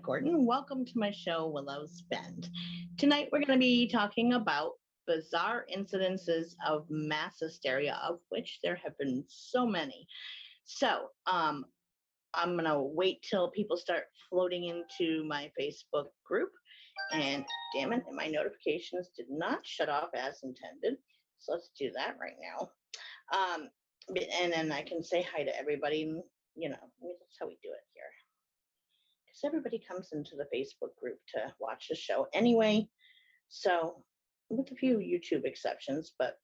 Gorton. Welcome to my show, Willows Bend. Tonight we're going to be talking about bizarre incidences of mass hysteria, of which there have been so many. So, I'm going to wait till people start floating into my Facebook group. And damn it, my notifications did not shut off as intended. So let's do that right now. And then I can say hi to everybody. And, that's how we do it here. Because everybody comes into the Facebook group to watch the show anyway. So, with a few YouTube exceptions, but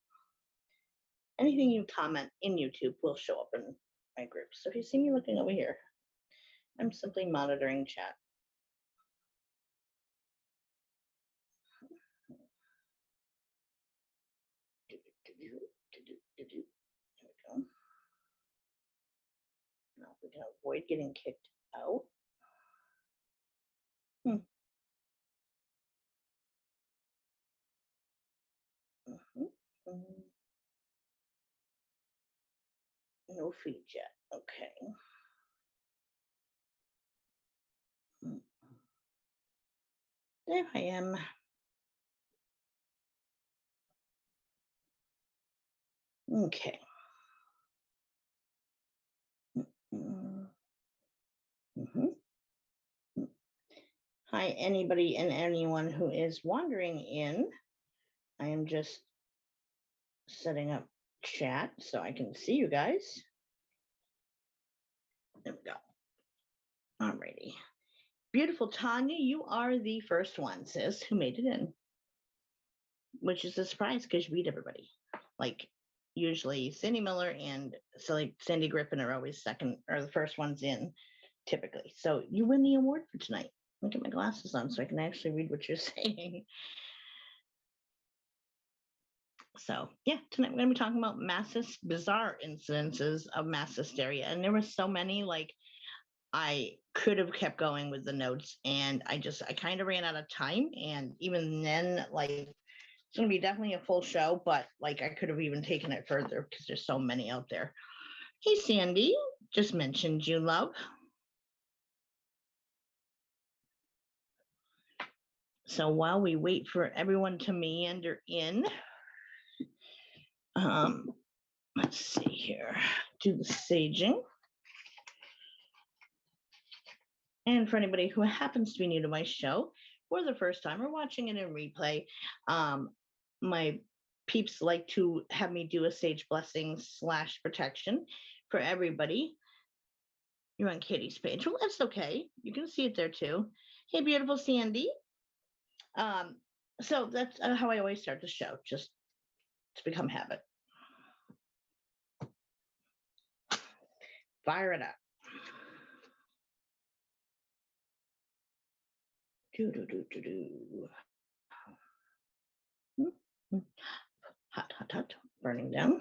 anything you comment in YouTube will show up in my group. So if you see me looking over here, I'm simply monitoring chat. There we go. Now we can avoid getting kicked out. No feed yet. Okay. There I am. Okay. Hi, anybody and anyone who is wandering in. I am just setting up chat so I can see you guys. There we go. Alrighty. Beautiful Tanya, you are the first one, sis, who made it in. Which is a surprise because you beat everybody. Like usually Cindy Miller and Sandy Griffin are always second or the first ones in typically. So you win the award for tonight. Look at my glasses on so I can actually read what you're saying. So yeah, tonight we're going to be talking about bizarre incidences of mass hysteria. And there were so many, like I could have kept going with the notes and I kind of ran out of time. And even then, like it's going to be definitely a full show, but like I could have even taken it further because there's so many out there. Hey, Sandy, just mentioned you, love. So while we wait for everyone to meander in, let's see here, do the saging. And for anybody who happens to be new to my show, for the first time or watching it in replay, my peeps like to have me do a sage blessing / protection for everybody. You're on Katie's page. Well, that's okay. You can see it there too. Hey, beautiful Sandy. So that's how I always start the show, just to become habit. Fire it up. Hot, hot, hot, burning down.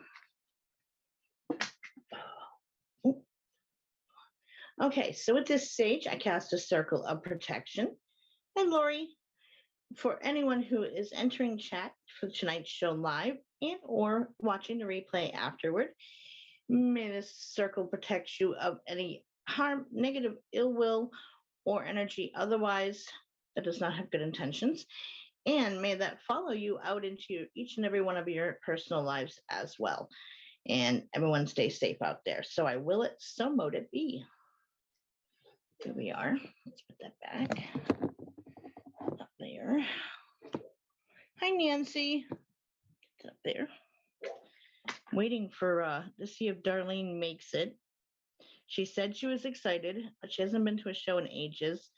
Okay, so with this sage, I cast a circle of protection. And Lori, for anyone who is entering chat for tonight's show live and or watching the replay afterward, may this circle protect you of any harm, negative, ill will, or energy otherwise that does not have good intentions. And may that follow you out into each and every one of your personal lives as well. And everyone stay safe out there. So I will it, so mote it be. Here we are. Let's put that back up there. Hi, Nancy. It's up there. Waiting for to see if Darlene makes it. She said she was excited, but she hasn't been to a show in ages.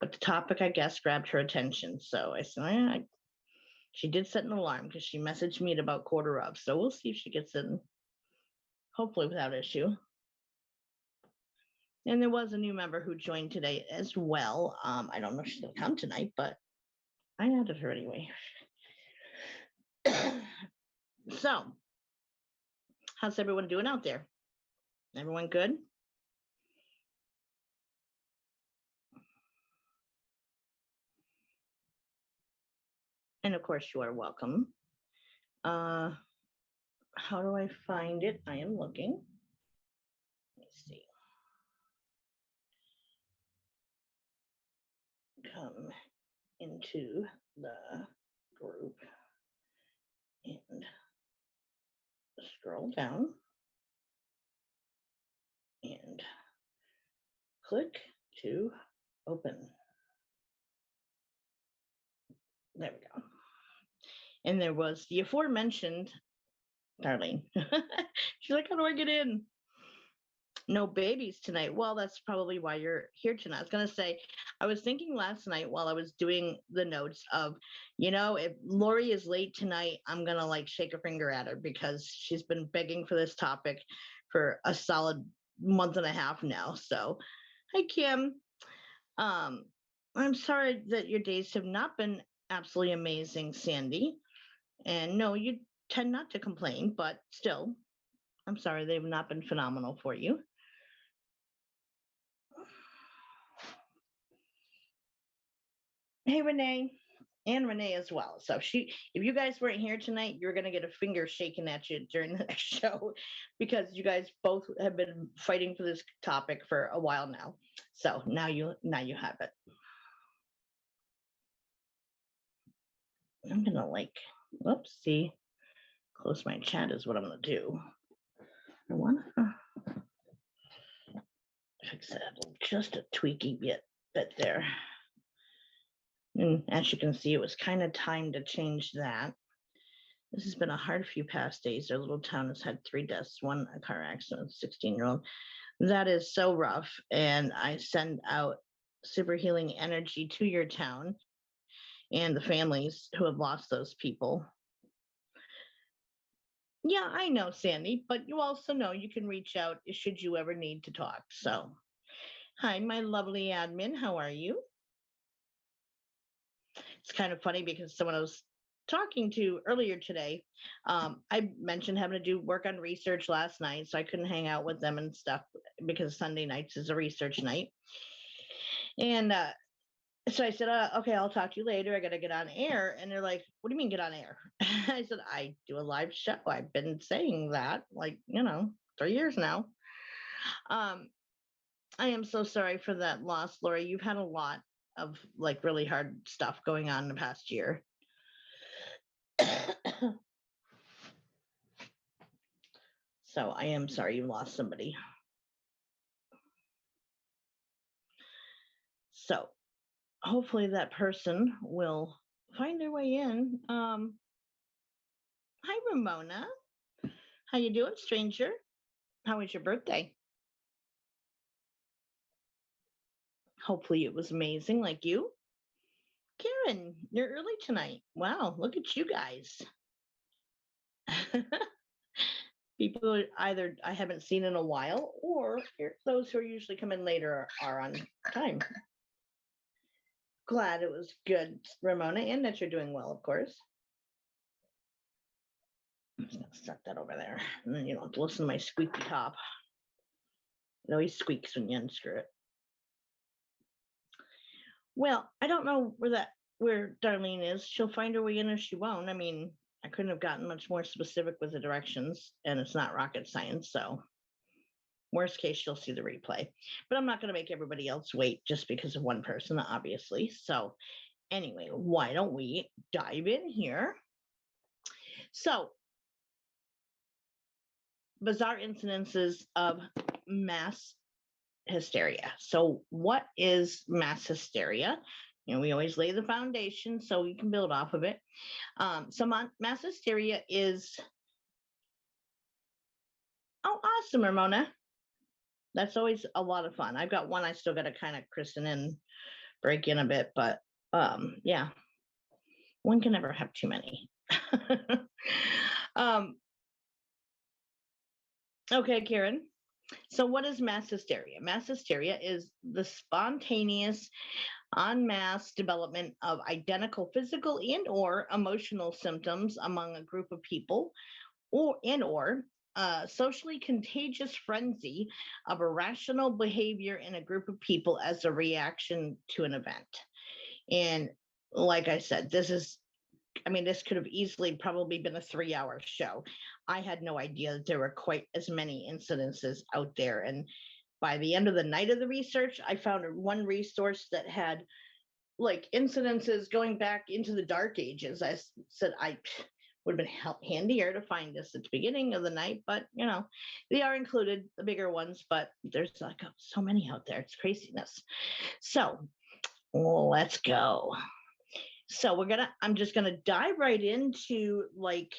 But the topic, I guess, grabbed her attention. So I said, she did set an alarm because she messaged me at about 1:15. So we'll see if she gets in, hopefully without issue. And there was a new member who joined today as well. I don't know if she's going to come tonight, but I added her anyway. So, how's everyone doing out there? Everyone good? And of course, you are welcome. How do I find it? I am looking. Let me see. come into the group and scroll down and click to open. There we go. And there was the aforementioned Darlene. She's like, how do I get in? No babies tonight. Well, that's probably why you're here tonight. I was going to say, I was thinking last night while I was doing the notes of, if Lori is late tonight, I'm going to like shake a finger at her because she's been begging for this topic for a solid month and a half now. So, hi, Kim. I'm sorry that your days have not been absolutely amazing, Sandy. And no, you tend not to complain, but still, I'm sorry they've not been phenomenal for you. Hey, Renee, and Renee as well. So if you guys weren't here tonight, you're going to get a finger shaken at you during the next show because you guys both have been fighting for this topic for a while now. So now you have it. I'm going to close my chat is what I'm going to do. I want to fix that just a tweaky bit there. And as you can see, it was kind of time to change that. This has been a hard few past days. Our little town has had 3 deaths, 1 a car accident, 16-year-old. That is so rough. And I send out super healing energy to your town and the families who have lost those people. Yeah, I know, Sandy, but you also know you can reach out should you ever need to talk. So, hi, my lovely admin. How are you? It's kind of funny because someone I was talking to earlier today, I mentioned having to do work on research last night, so I couldn't hang out with them and stuff because Sunday nights is a research night. And so I said, okay, I'll talk to you later. I got to get on air. And they're like, what do you mean get on air? I said, I do a live show. I've been saying that 3 years now. I am so sorry for that loss, Lori. You've had a lot of really hard stuff going on in the past year. So I am sorry you lost somebody. So hopefully that person will find their way in. Hi, Ramona. How you doing, stranger? How was your birthday? Hopefully it was amazing like you. Karen, you're early tonight. Wow, look at you guys. People either I haven't seen in a while, or those who are usually come in later are on time. Glad it was good, Ramona, and that you're doing well, of course. I'm just going to set that over there. And then you don't have to listen to my squeaky top. It always squeaks when you unscrew it. Well, I don't know where Darlene is. She'll find her way in or she won't. I mean, I couldn't have gotten much more specific with the directions, and it's not rocket science. So worst case, she'll see the replay. But I'm not going to make everybody else wait just because of one person, obviously. So anyway, why don't we dive in here? So bizarre incidences of mass hysteria. So what is mass hysteria? We always lay the foundation so we can build off of it. So mass hysteria is, oh, awesome, Ramona. That's always a lot of fun. I've got one I still got to kind of christen and break in a bit, but yeah, one can never have too many. Okay, Karen. So what is mass hysteria? Mass hysteria is the spontaneous en masse development of identical physical and or emotional symptoms among a group of people, or socially contagious frenzy of irrational behavior in a group of people as a reaction to an event. And like I said, this could have easily probably been a 3-hour show. I had no idea that there were quite as many incidences out there. And by the end of the night of the research, I found one resource that had like incidences going back into the dark ages. I said I would have been handier to find this at the beginning of the night, but they are included, the bigger ones, but there's like so many out there. It's craziness. So let's go. So I'm just gonna dive right into like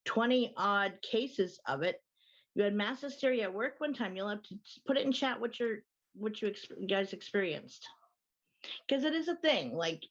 20 odd cases of it. You had mass hysteria at work one time. You'll have to put it in chat what you guys experienced, because it is a thing, like,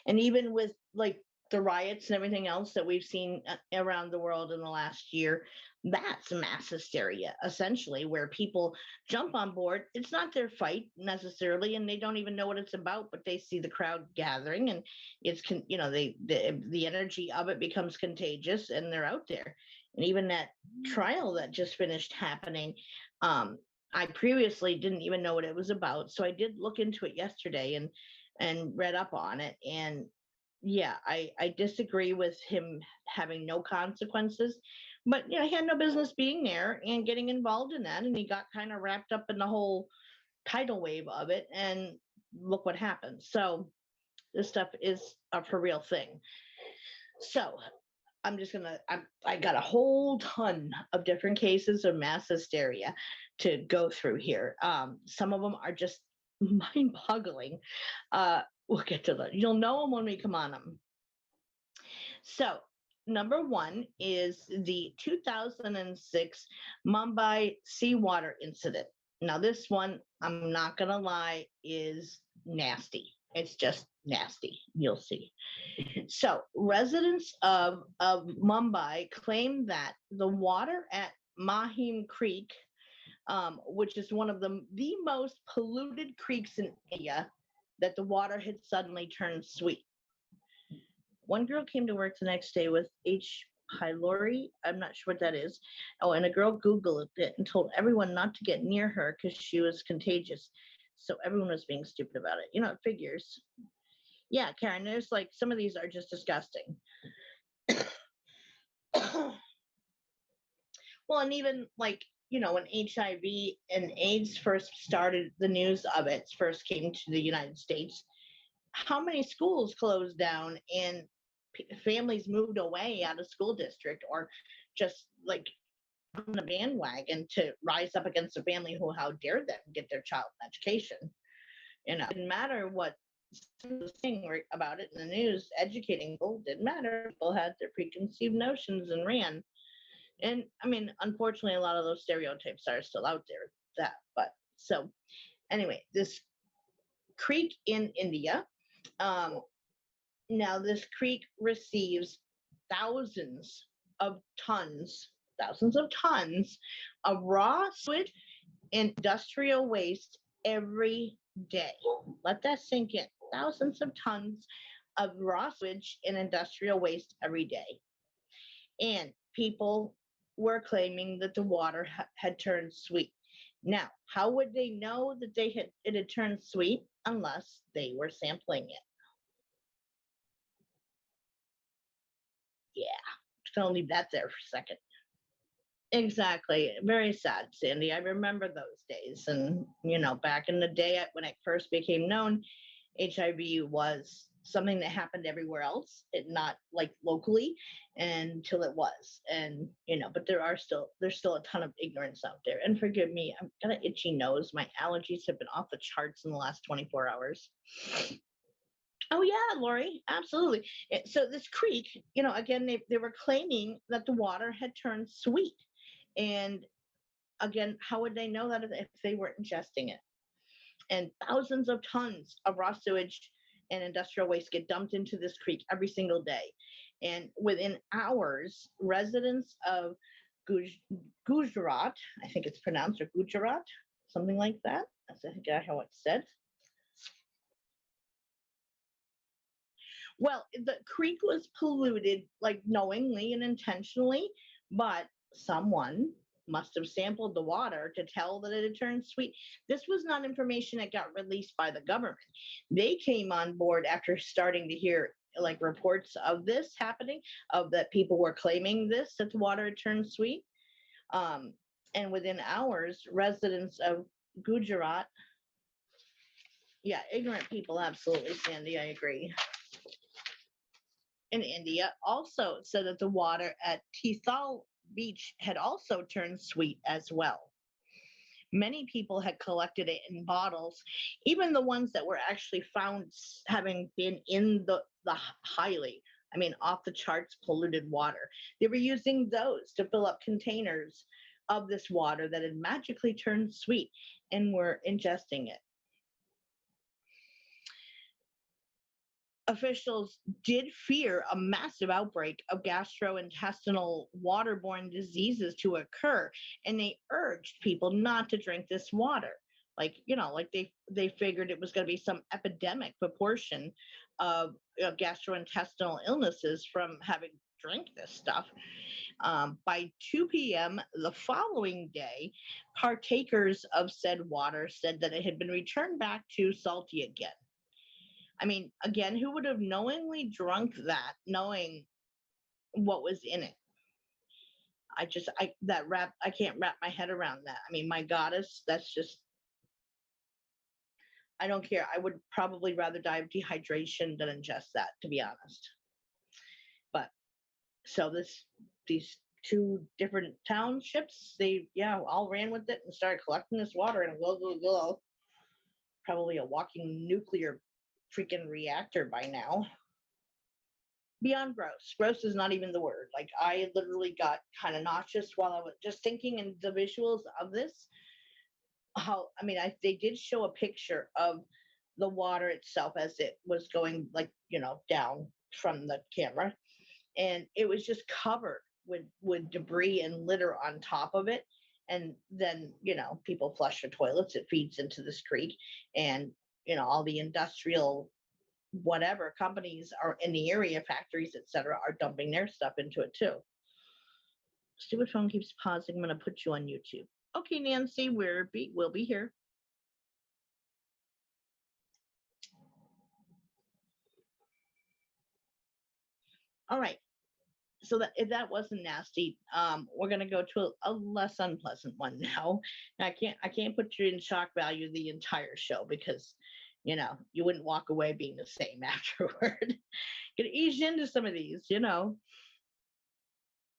and even with like the riots and everything else that we've seen around the world in the last year, that's mass hysteria, essentially, where people jump on board. It's not their fight necessarily, and they don't even know what it's about, but they see the crowd gathering, and it's the energy of it becomes contagious, and they're out there. And even that trial that just finished happening, I previously didn't even know what it was about, so I did look into it yesterday and read up on it. And yeah, I disagree with him having no consequences, but he had no business being there and getting involved in that, and he got kind of wrapped up in the whole tidal wave of it, and look what happened. So this stuff is a for real thing. So I'm just I got a whole ton of different cases of mass hysteria to go through here. Some of them are just mind-boggling. We'll get to that. You'll know them when we come on them. So number one is the 2006 Mumbai seawater incident. Now this one, I'm not gonna lie, is nasty. It's just nasty. You'll see. So residents of Mumbai claim that the water at Mahim Creek, which is one of the most polluted creeks in India, that the water had suddenly turned sweet. One girl came to work the next day with H. pylori. I'm not sure what that is. Oh, and a girl Googled it and told everyone not to get near her because she was contagious. So everyone was being stupid about it. It figures. Yeah, Karen, there's like some of these are just disgusting. Well, and even like, when HIV and AIDS first started, the news of it first came to the United States, how many schools closed down and families moved away out of school district, or just like on the bandwagon to rise up against a family who, how dare them get their child an education. It didn't matter what was saying about it in the news, educating people didn't matter. People had their preconceived notions and ran. And I mean, unfortunately, a lot of those stereotypes are still out there. But so anyway, this creek in India, now this creek receives thousands of tons of raw sewage and industrial waste every day. Let that sink in. Thousands of tons of raw sewage and industrial waste every day. And people were claiming that the water had turned sweet. Now, how would they know that it had turned sweet unless they were sampling it? Yeah, just gonna leave that there for a second. Exactly. Very sad, Sandy. I remember those days. And, back in the day when it first became known, HIV was something that happened everywhere else, not like locally, until it was. And, but there's still a ton of ignorance out there. And forgive me, I've got an itchy nose. My allergies have been off the charts in the last 24 hours. Oh yeah, Lori, absolutely. So this creek, again, they were claiming that the water had turned sweet. And again, how would they know that if they weren't ingesting it? And thousands of tons of raw sewage and industrial waste get dumped into this creek every single day. And within hours, residents of Gujarat, I think it's pronounced, or Gujarat, something like that. That's I think how it's said. Well, the creek was polluted, like knowingly and intentionally, but someone must have sampled the water to tell that it had turned sweet. This was not information that got released by the government. They came on board after starting to hear like reports of this happening, of that people were claiming this, that the water had turned sweet. And within hours, residents of Gujarat Yeah, ignorant people, absolutely, Sandy. I agree. In India, also said that the water at Tithal Beach had also turned sweet as well. Many people had collected it in bottles, even the ones that were actually found having been in the highly, I mean, off the charts polluted water. They were using those to fill up containers of this water that had magically turned sweet and were ingesting it. Officials did fear a massive outbreak of gastrointestinal waterborne diseases to occur, and they urged people not to drink this water. Like, like they figured it was going to be some epidemic proportion of gastrointestinal illnesses from having drink this stuff. By 2 p.m. the following day, partakers of said water said that it had been returned back to salty again. I mean, again, who would have knowingly drunk that, knowing what was in it? I can't wrap my head around that. I mean, my goddess, that's just, I don't care. I would probably rather die of dehydration than ingest that, to be honest. But so these two different townships, they, all ran with it and started collecting this water and probably a walking nuclear freaking reactor by now. Beyond gross. Gross is not even the word. Like, I literally got kind of nauseous while I was just thinking, and the visuals of this. They did show a picture of the water itself as it was going, like, down from the camera, and it was just covered with debris and litter on top of it. And then, people flush their toilets. It feeds into this creek, and all the industrial whatever companies are in the area, factories, etc., are dumping their stuff into it too. Stupid phone keeps pausing. I'm going to put you on YouTube. Okay, Nancy, we'll be here. All right. So that if that wasn't nasty, we're going to go to a less unpleasant one now. And I can't put you in shock value the entire show because you wouldn't walk away being the same afterward. Get ease into some of these.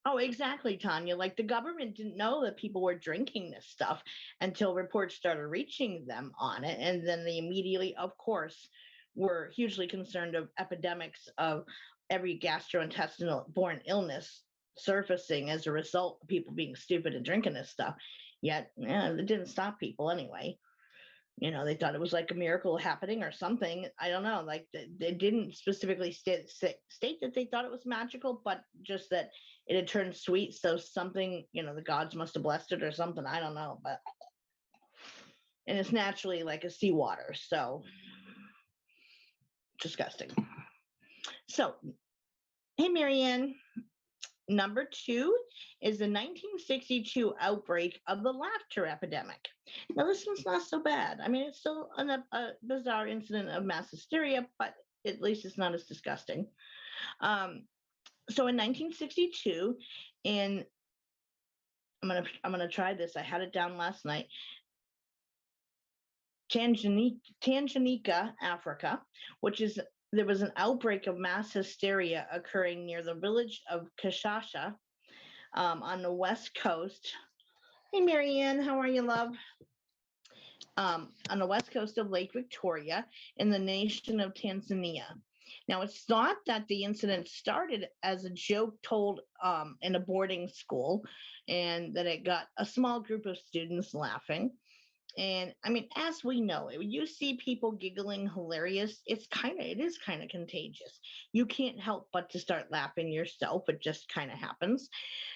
Oh, exactly, Tanya. Like, the government didn't know that people were drinking this stuff until reports started reaching them on it. And then they immediately, of course, were hugely concerned of epidemics of every gastrointestinal borne illness surfacing as a result of people being stupid and drinking this stuff. Yet, it didn't stop people anyway. They thought it was like a miracle happening or something. I don't know. Like, they didn't specifically state that they thought it was magical, but just that it had turned sweet. So something, the gods must have blessed it or something. I don't know. And it's naturally like a seawater. So disgusting. So, hey, Marianne. Number 2 is the 1962 outbreak of the laughter epidemic. Now, this one's not so bad. I mean, it's still a bizarre incident of mass hysteria, but at least it's not as disgusting. So in 1962, I'm gonna try this. I had it down last night. Tanganyika, Africa, there was an outbreak of mass hysteria occurring near the village of Kashasha on the west coast. Hey, Marianne, how are you, love? On the west coast of Lake Victoria in the nation of Tanzania. Now, it's thought that the incident started as a joke told in a boarding school, and that it got a small group of students laughing. And I mean, as we know, when you see people giggling hilarious, it is kind of contagious. You can't help but to start laughing yourself. It just kind of happens.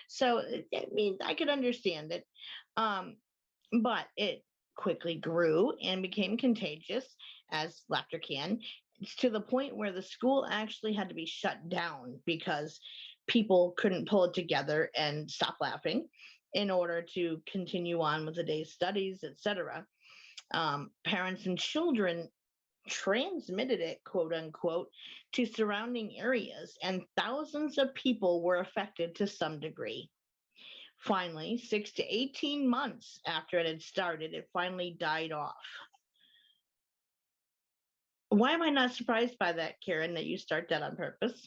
So, I mean, I could understand it. But it quickly grew and became contagious, as laughter can, to the point where the school actually had to be shut down because people couldn't pull it together and stop laughing in order to continue on with the day's studies, etc. Parents and children transmitted it, quote unquote, to surrounding areas, and thousands of people were affected to some degree. Finally, 6 to 18 months after it had started, it finally died off. Why am I not surprised by that, Karen, that you start that on purpose?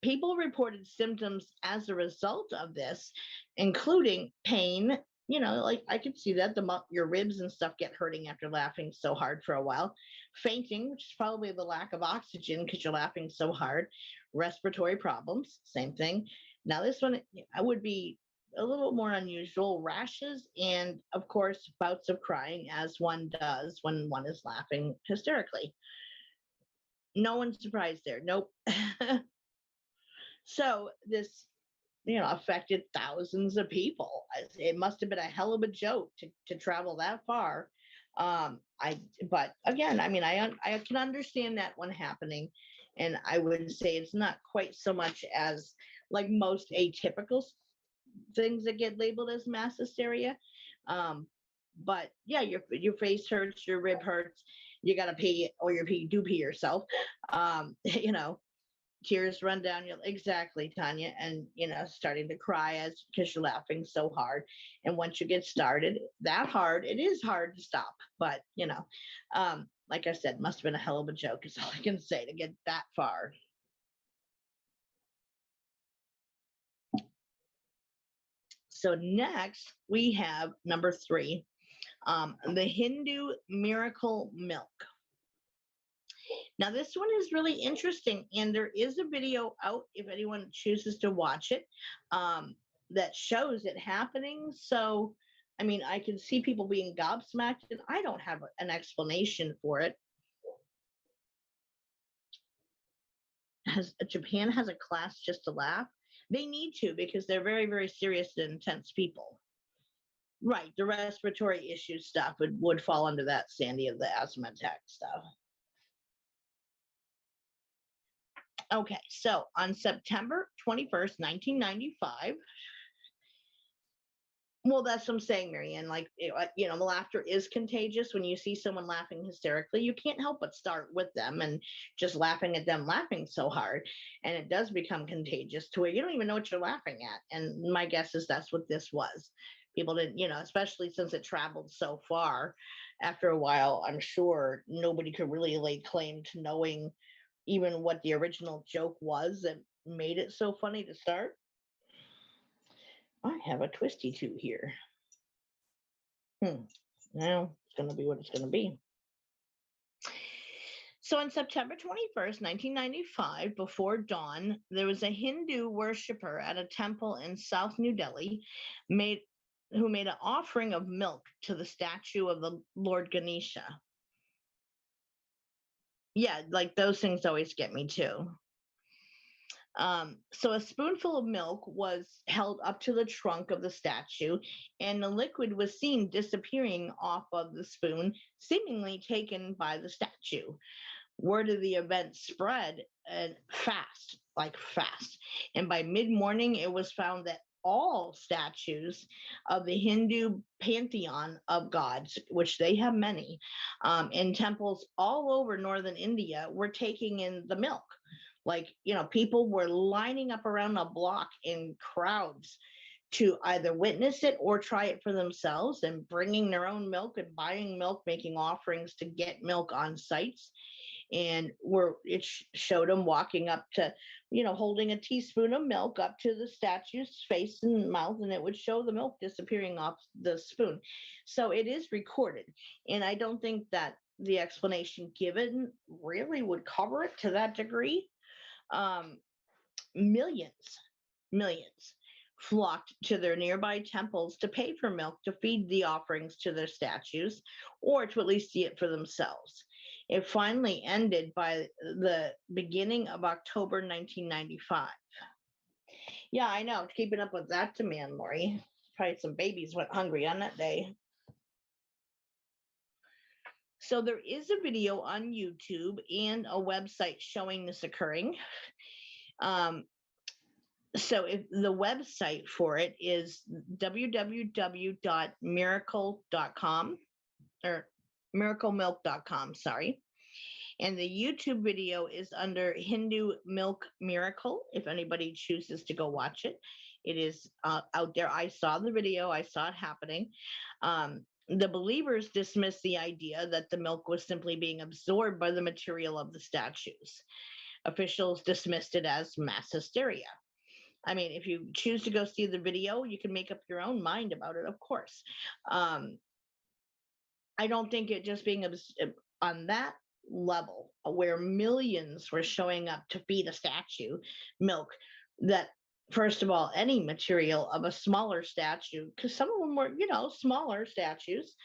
People reported symptoms as a result of this, including pain. You know, like I could see that your ribs and stuff get hurting after laughing so hard for a while. Fainting, which is probably the lack of oxygen because you're laughing so hard. Respiratory problems, same thing. Now, this one I would be a little more unusual. Rashes, and of course, bouts of crying, as one does when one is laughing hysterically. No one's surprised there. Nope. So this, affected thousands of people. It must have been a hell of a joke to travel that far. But again, I mean, I can understand that one happening, and I would say it's not quite so much as like most atypical things that get labeled as mass hysteria. Um, but yeah, your face hurts, your rib hurts, you gotta pee, or do pee yourself. You know, tears run down your exactly, Tanya, and starting to cry as because you're laughing so hard. And once you get started that hard, it is hard to stop. But like I said, must have been a hell of a joke is all I can say to get that far. So next we have number 3, the Hindu miracle milk. Now, this one is really interesting, and there is a video out if anyone chooses to watch it, that shows it happening. So, I mean, I can see people being gobsmacked, and I don't have an explanation for it. Japan has a class just to laugh? They need to, because they're very, very serious and intense people. Right, the respiratory issue stuff would fall under that, Sandy, of the asthma attack stuff. Okay, so on September 21st, 1995, well, that's what I'm saying, Marianne. Like, the laughter is contagious. When you see someone laughing hysterically, you can't help but start with them and just laughing at them laughing so hard. And it does become contagious to where you don't even know what you're laughing at. And my guess is that's what this was. People didn't, especially since it traveled so far. After a while, I'm sure nobody could really lay claim to knowing even what the original joke was that made it so funny to start. I have a twisty 2 here. Now it's going to be what it's going to be. So on September 21st, 1995, before dawn, there was a Hindu worshiper at a temple in South New Delhi who made an offering of milk to the statue of the Lord Ganesha. Yeah, like those things always get me too. So a spoonful of milk was held up to the trunk of the statue, and the liquid was seen disappearing off of the spoon, seemingly taken by the statue. Word of the event spread and fast. And by mid-morning, it was found that all statues of the Hindu pantheon of gods, which they have many, in temples all over northern India, were taking in the milk. Like, people were lining up around a block in crowds to either witness it or try it for themselves, and bringing their own milk and buying milk, making offerings to get milk on sites. And it showed them walking up to, holding a teaspoon of milk up to the statue's face and mouth, and it would show the milk disappearing off the spoon. So it is recorded. And I don't think that the explanation given really would cover it to that degree. Millions flocked to their nearby temples to pay for milk to feed the offerings to their statues, or to at least see it for themselves. It finally ended by the beginning of October 1995. Yeah, I know. Keeping up with that demand, Lori. Probably some babies went hungry on that day. So there is a video on YouTube and a website showing this occurring. So if the website for it is www.miracle.com or miraclemilk.com, sorry. And the YouTube video is under Hindu Milk Miracle, if anybody chooses to go watch it. It is out there. I saw the video. I saw it happening. The believers dismissed the idea that the milk was simply being absorbed by the material of the statues. Officials dismissed it as mass hysteria. I mean, if you choose to go see the video, you can make up your own mind about it, of course. Um, I don't think it just being on that level where millions were showing up to feed a statue milk, that first of all, any material of a smaller statue, because some of them were, smaller statues,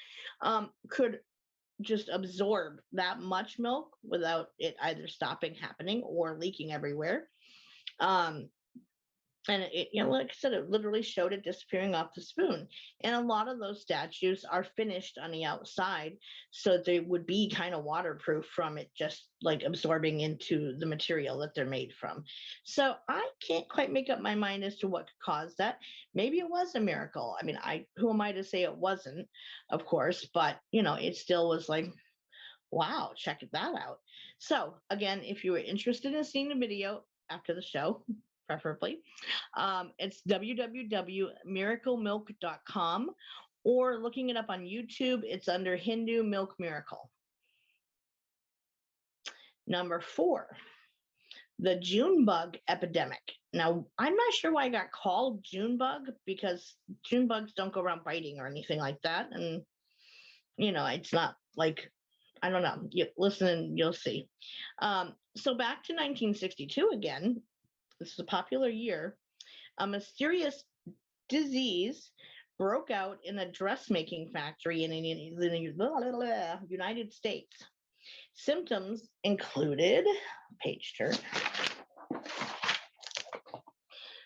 could just absorb that much milk without it either stopping happening or leaking everywhere. Um, and like I said, it literally showed it disappearing off the spoon. And a lot of those statues are finished on the outside, so they would be kind of waterproof from it just like absorbing into the material that they're made from. So I can't quite make up my mind as to what could cause that. Maybe it was a miracle. I mean, who am I to say it wasn't, of course, but it still was like, wow, check that out. So again, if you were interested in seeing the video after the show, preferably, it's www.miraclemilk.com, or looking it up on YouTube, it's under Hindu Milk Miracle. Number 4, the June Bug Epidemic. Now, I'm not sure why I got called June Bug, because June bugs don't go around biting or anything like that. And, it's not like, I don't know. You listen and you'll see. So back to 1962 again. This is a popular year. A mysterious disease broke out in a dressmaking factory in the United States. Symptoms included, page turn,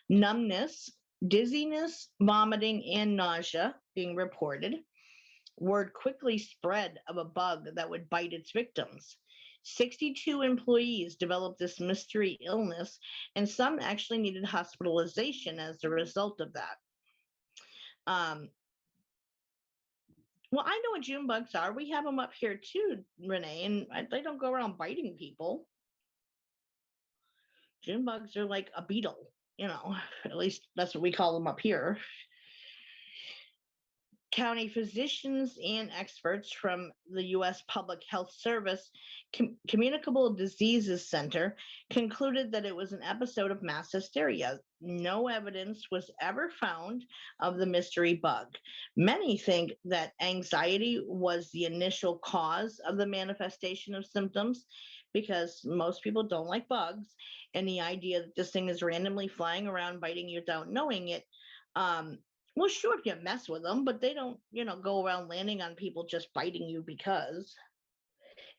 numbness, dizziness, vomiting, and nausea being reported. Word quickly spread of a bug that would bite its victims. 62 employees developed this mystery illness, and some actually needed hospitalization as a result of that. Well, I know what June bugs are. We have them up here too, Renee, and they don't go around biting people. June bugs are like a beetle, at least that's what we call them up here. County physicians and experts from the U.S. Public Health Service Communicable Diseases Center concluded that it was an episode of mass hysteria. No evidence was ever found of the mystery bug. Many think that anxiety was the initial cause of the manifestation of symptoms, because most people don't like bugs, and the idea that this thing is randomly flying around biting you without knowing it, well, sure, you mess with them, but they don't, go around landing on people just biting you because.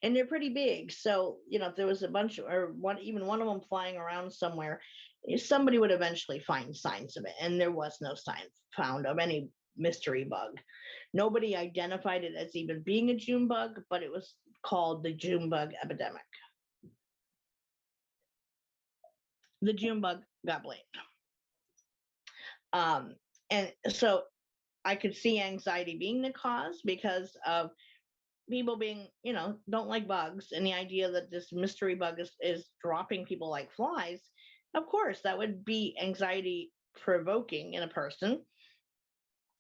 And they're pretty big. So, if there was a bunch or even one of them flying around somewhere, somebody would eventually find signs of it. And there was no sign found of any mystery bug. Nobody identified it as even being a June bug, but it was called the June Bug Epidemic. The June bug got blamed. And so I could see anxiety being the cause, because of people being, don't like bugs, and the idea that this mystery bug is dropping people like flies. Of course, that would be anxiety provoking in a person.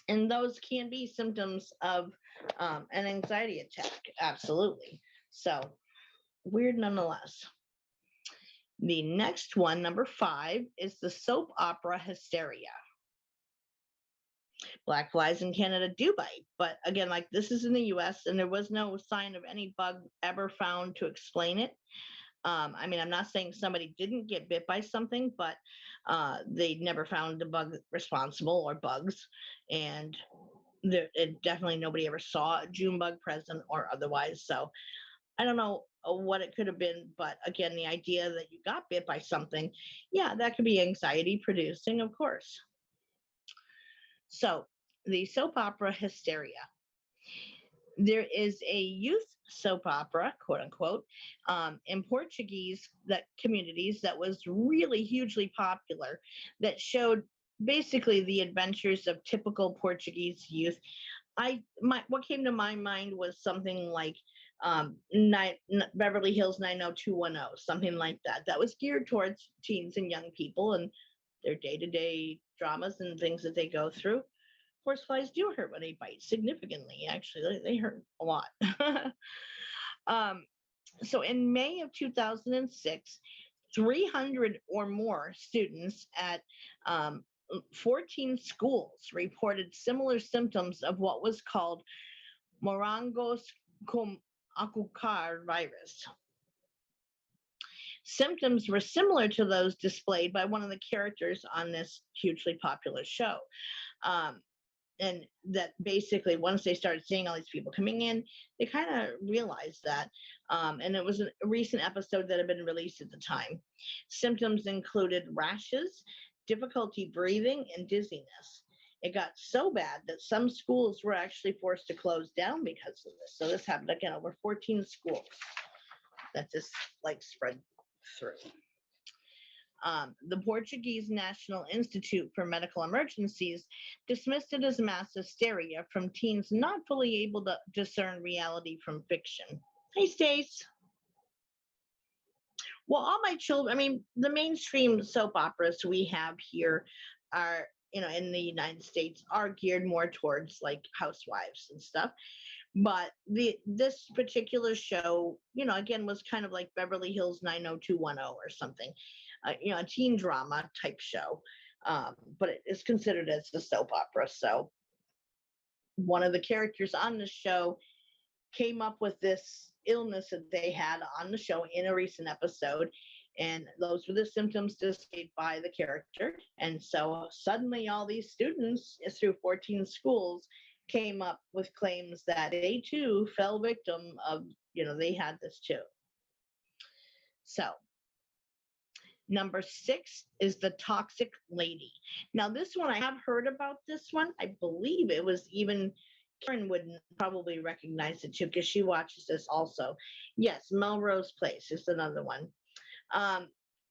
And those can be symptoms of an anxiety attack. Absolutely. So weird nonetheless. The next one, number 5, is the soap opera Hysteria. Black flies in Canada do bite, but again, like, this is in the US, and there was no sign of any bug ever found to explain it. I mean, I'm not saying somebody didn't get bit by something, but they never found the bug responsible or bugs, and definitely nobody ever saw a June bug present or otherwise. So I don't know what it could have been, but again, the idea that you got bit by something, yeah, that could be anxiety producing, of course. So the soap opera Hysteria. There is a youth soap opera, quote unquote, in Portuguese communities that was really hugely popular, that showed basically the adventures of typical Portuguese youth. What came to my mind was something like Beverly Hills 90210, something like that. That was geared towards teens and young people and their day-to-day dramas and things that they go through. Horseflies do hurt when they bite significantly. Actually, they hurt a lot. um, so in May of 2006, 300 or more students at 14 schools reported similar symptoms of what was called morangos cum acukar virus. Symptoms were similar to those displayed by one of the characters on this hugely popular show. And that basically, once they started seeing all these people coming in, they kind of realized that. And it was a recent episode that had been released at the time. Symptoms included rashes, difficulty breathing, and dizziness. It got so bad that some schools were actually forced to close down because of this. So this happened again over 14 schools that this spread through. The Portuguese National Institute for Medical Emergencies dismissed it as mass hysteria from teens not fully able to discern reality from fiction. Hey, Stace. Well, all my children, I mean, the mainstream soap operas we have here are, in the United States are geared more towards like housewives and stuff. But this particular show, again, was kind of like Beverly Hills 90210 or something, a teen drama type show. But it is considered as a soap opera. So one of the characters on the show came up with this illness that they had on the show in a recent episode. And those were the symptoms displayed by the character. And so suddenly all these students through 14 schools came up with claims that they too fell victim of, they had this too. So number 6 is the toxic lady. Now this one, I have heard about this one. I believe it was even Karen would probably recognize it too because she watches this also. Yes, Melrose Place is another one.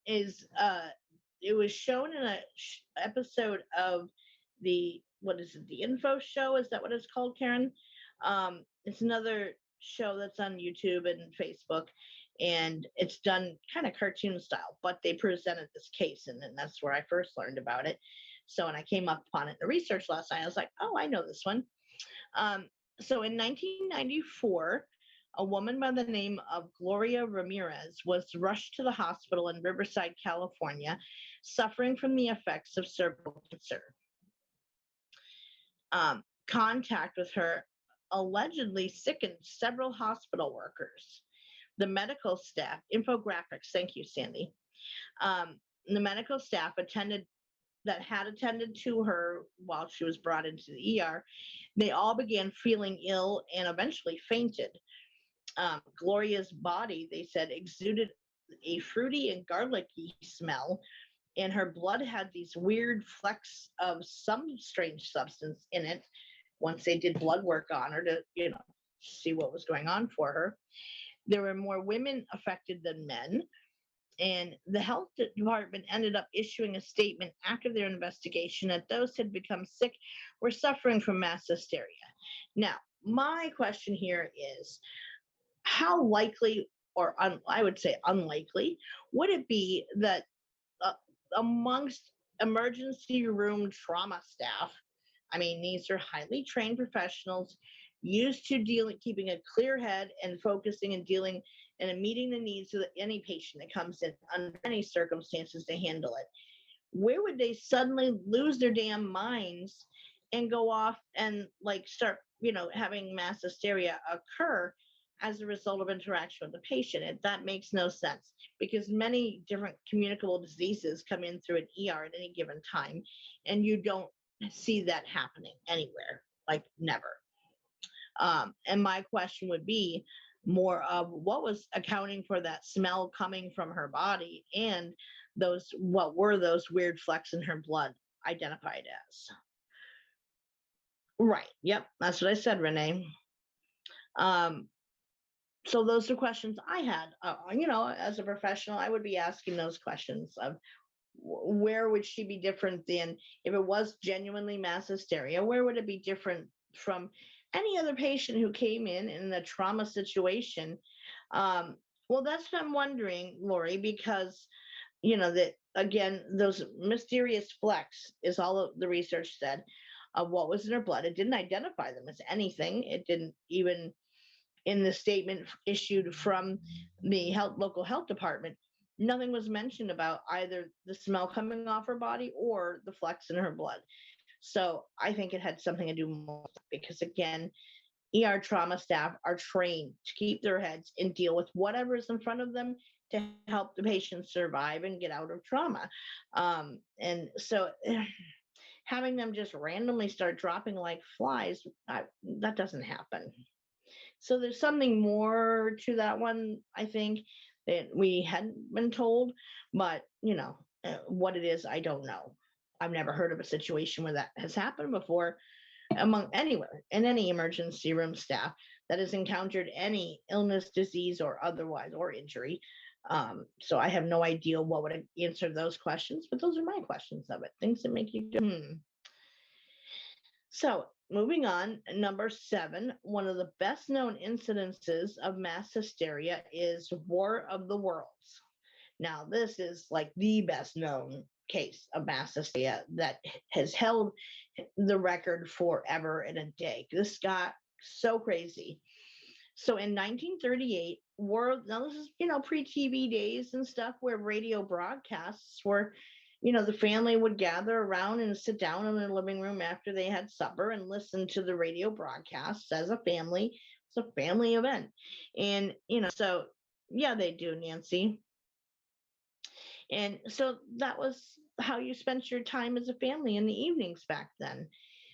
It was shown in a episode of the the Info Show? Is that what it's called, Karen? It's another show that's on YouTube and Facebook, and it's done kind of cartoon style, but they presented this case, and then that's where I first learned about it. So when I came up upon it in the research last night, I was like, oh, I know this one. So in 1994, a woman by the name of Gloria Ramirez was rushed to the hospital in Riverside, California, suffering from the effects of cervical cancer. Contact with her allegedly sickened several hospital workers. The medical staff, infographics, thank you, Sandy. The medical staff that had attended to her while she was brought into the ER, they all began feeling ill and eventually fainted. Gloria's body, they said, exuded a fruity and garlicky smell, and her blood had these weird flecks of some strange substance in it. Once they did blood work on her to, see what was going on for her, there were more women affected than men. And the health department ended up issuing a statement after their investigation that those who had become sick were suffering from mass hysteria. Now, my question here is, how likely, or I would say unlikely, would it be that amongst emergency room trauma staff, I mean, these are highly trained professionals used to keeping a clear head and focusing and dealing and meeting the needs of any patient that comes in under any circumstances to handle it. Where would they suddenly lose their damn minds and go off and start, having mass hysteria occur as a result of interaction with the patient? That makes no sense because many different communicable diseases come in through an ER at any given time, and you don't see that happening anywhere, never. And my question would be more of what was accounting for that smell coming from her body, and what were those weird flecks in her blood identified as? Right. Yep. That's what I said, Renee. So those are questions I had. As a professional, I would be asking those questions of where would she be different than if it was genuinely mass hysteria? Where would it be different from any other patient who came in a trauma situation? Well, that's what I'm wondering, Lori, because, that again, those mysterious flecks is all of the research said, of what was in her blood. It didn't identify them as anything. It didn't even, in the statement issued from the local health department, nothing was mentioned about either the smell coming off her body or the flecks in her blood. So I think it had something to do more, because again, ER trauma staff are trained to keep their heads and deal with whatever is in front of them to help the patient survive and get out of trauma. And so having them just randomly start dropping like flies, that doesn't happen. So there's something more to that one, I think, that we hadn't been told, but what it is, I don't know. I've never heard of a situation where that has happened before among anywhere in any emergency room staff that has encountered any illness, disease, or otherwise, or injury. So I have no idea what would answer those questions, but those are my questions of it. Things that make you go, So moving on, number 7, one of the best known incidences of mass hysteria is War of the Worlds. Now, this is like the best known case of mass hysteria that has held the record forever and a day. This got so crazy. So in 1938, now this is, pre-TV days and stuff, where radio broadcasts were, the family would gather around and sit down in their living room after they had supper and listen to the radio broadcasts as a family. It's a family event. And, so yeah, they do, Nancy. And so that was how you spent your time as a family in the evenings back then.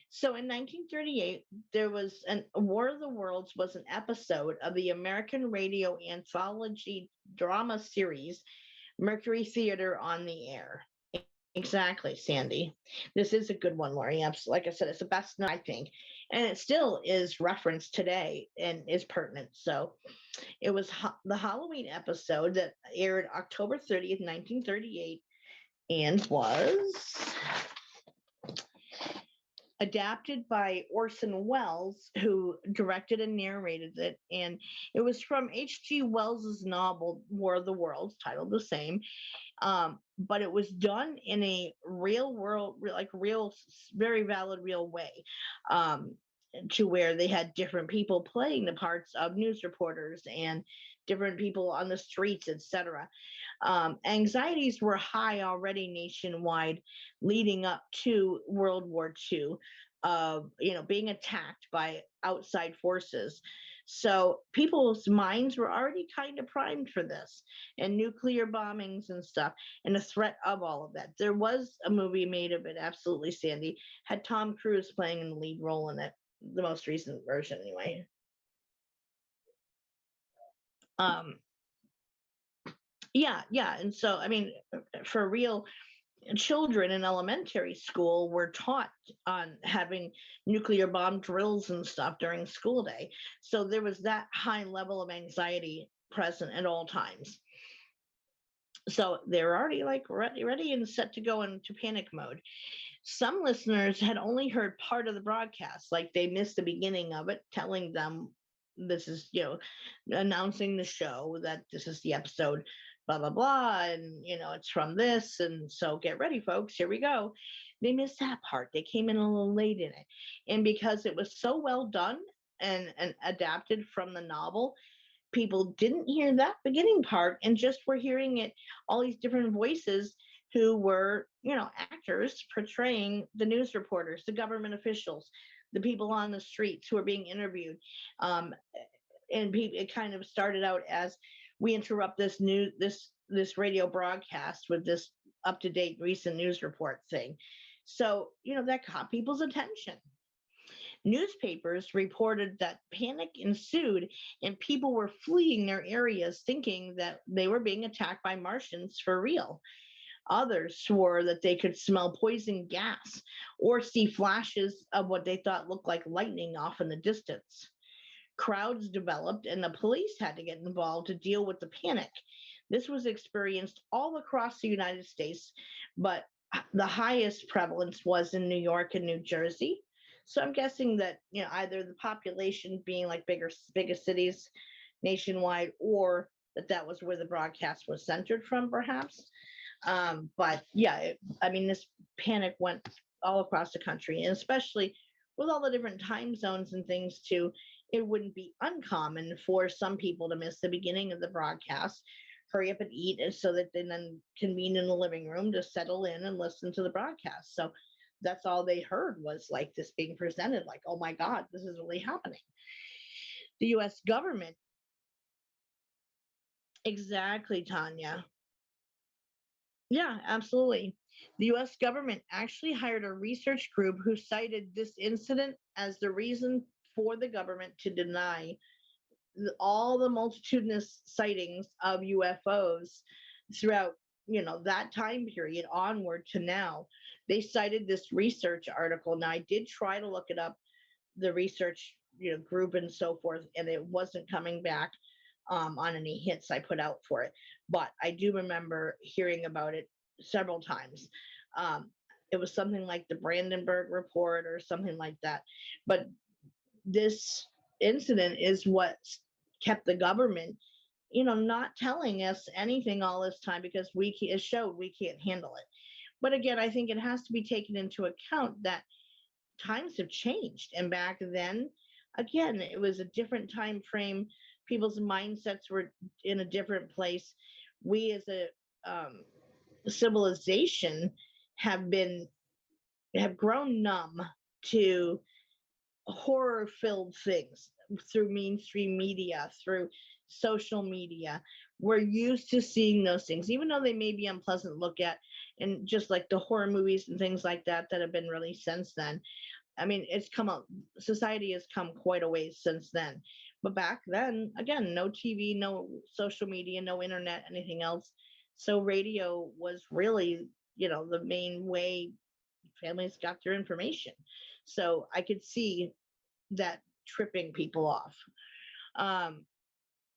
So in 1938, there was War of the Worlds was an episode of the American radio anthology drama series, Mercury Theater on the Air. Exactly, Sandy. This is a good one, Lori. Like I said, it's the best known, I think. And it still is referenced today and is pertinent. So it was the Halloween episode that aired October 30th, 1938, and was adapted by Orson Welles, who directed and narrated it. And it was from H.G. Wells's novel, War of the Worlds, titled the same. But it was done in a real world, very valid, real way, to where they had different people playing the parts of news reporters and different people on the streets, etc. Anxieties were high already nationwide leading up to World War II, of being attacked by outside forces. So people's minds were already kind of primed for this, and nuclear bombings and stuff, and the threat of all of that. There was a movie made of it, absolutely, Sandy. Had Tom Cruise playing in the lead role in it, the most recent version anyway. Yeah. And so, I mean, for real, children in elementary school were taught on having nuclear bomb drills and stuff during school day. So there was that high level of anxiety present at all times. So they're already like ready and set to go into panic mode. Some listeners had only heard part of the broadcast, like they missed the beginning of it, telling them this is, announcing the show that this is the episode, blah, blah, blah. And, it's from this. And so get ready, folks. Here we go. They missed that part. They came in a little late in it. And because it was so well done and adapted from the novel, people didn't hear that beginning part and just were hearing it, all these different voices who were, actors portraying the news reporters, the government officials, the people on the streets who were being interviewed. And it kind of started out as, we interrupt this radio broadcast with this up-to-date recent news report thing. So, that caught people's attention. Newspapers reported that panic ensued and people were fleeing their areas thinking that they were being attacked by Martians for real. Others swore that they could smell poison gas or see flashes of what they thought looked like lightning off in the distance. Crowds developed and the police had to get involved to deal with the panic. This was experienced all across the United States, but the highest prevalence was in New York and New Jersey. So I'm guessing that, either the population being like biggest cities nationwide, or that was where the broadcast was centered from, perhaps. But yeah, this panic went all across the country, and especially with all the different time zones and things too, it wouldn't be uncommon for some people to miss the beginning of the broadcast, hurry up and eat, and so that they then convene in the living room to settle in and listen to the broadcast. So that's all they heard was like this being presented, like, oh my God, this is really happening. The US government, exactly, Tanya. Yeah, absolutely. The US government actually hired a research group who cited this incident as the reason for the government to deny all the multitudinous sightings of UFOs throughout, that time period onward to now. They cited this research article. Now, I did try to look it up, the research, group and so forth, and it wasn't coming back on any hits I put out for it. But I do remember hearing about it several times. Um, it was something like the Brandenburg Report or something like that. But this incident is what kept the government, not telling us anything all this time, because it showed we can't handle it. But again, I think it has to be taken into account that times have changed, and back then, again, it was a different time frame. People's mindsets were in a different place. We as a civilization have been have grown numb to horror filled things through mainstream media, through social media. We're used to seeing those things, even though they may be unpleasant to look at, and just like the horror movies and things like that that have been released since then. I mean, it's come up, society has come quite a ways since then. But back then, again, no TV, no social media, no internet, anything else. So radio was really, the main way families got their information. So I could see that tripping people off. Um,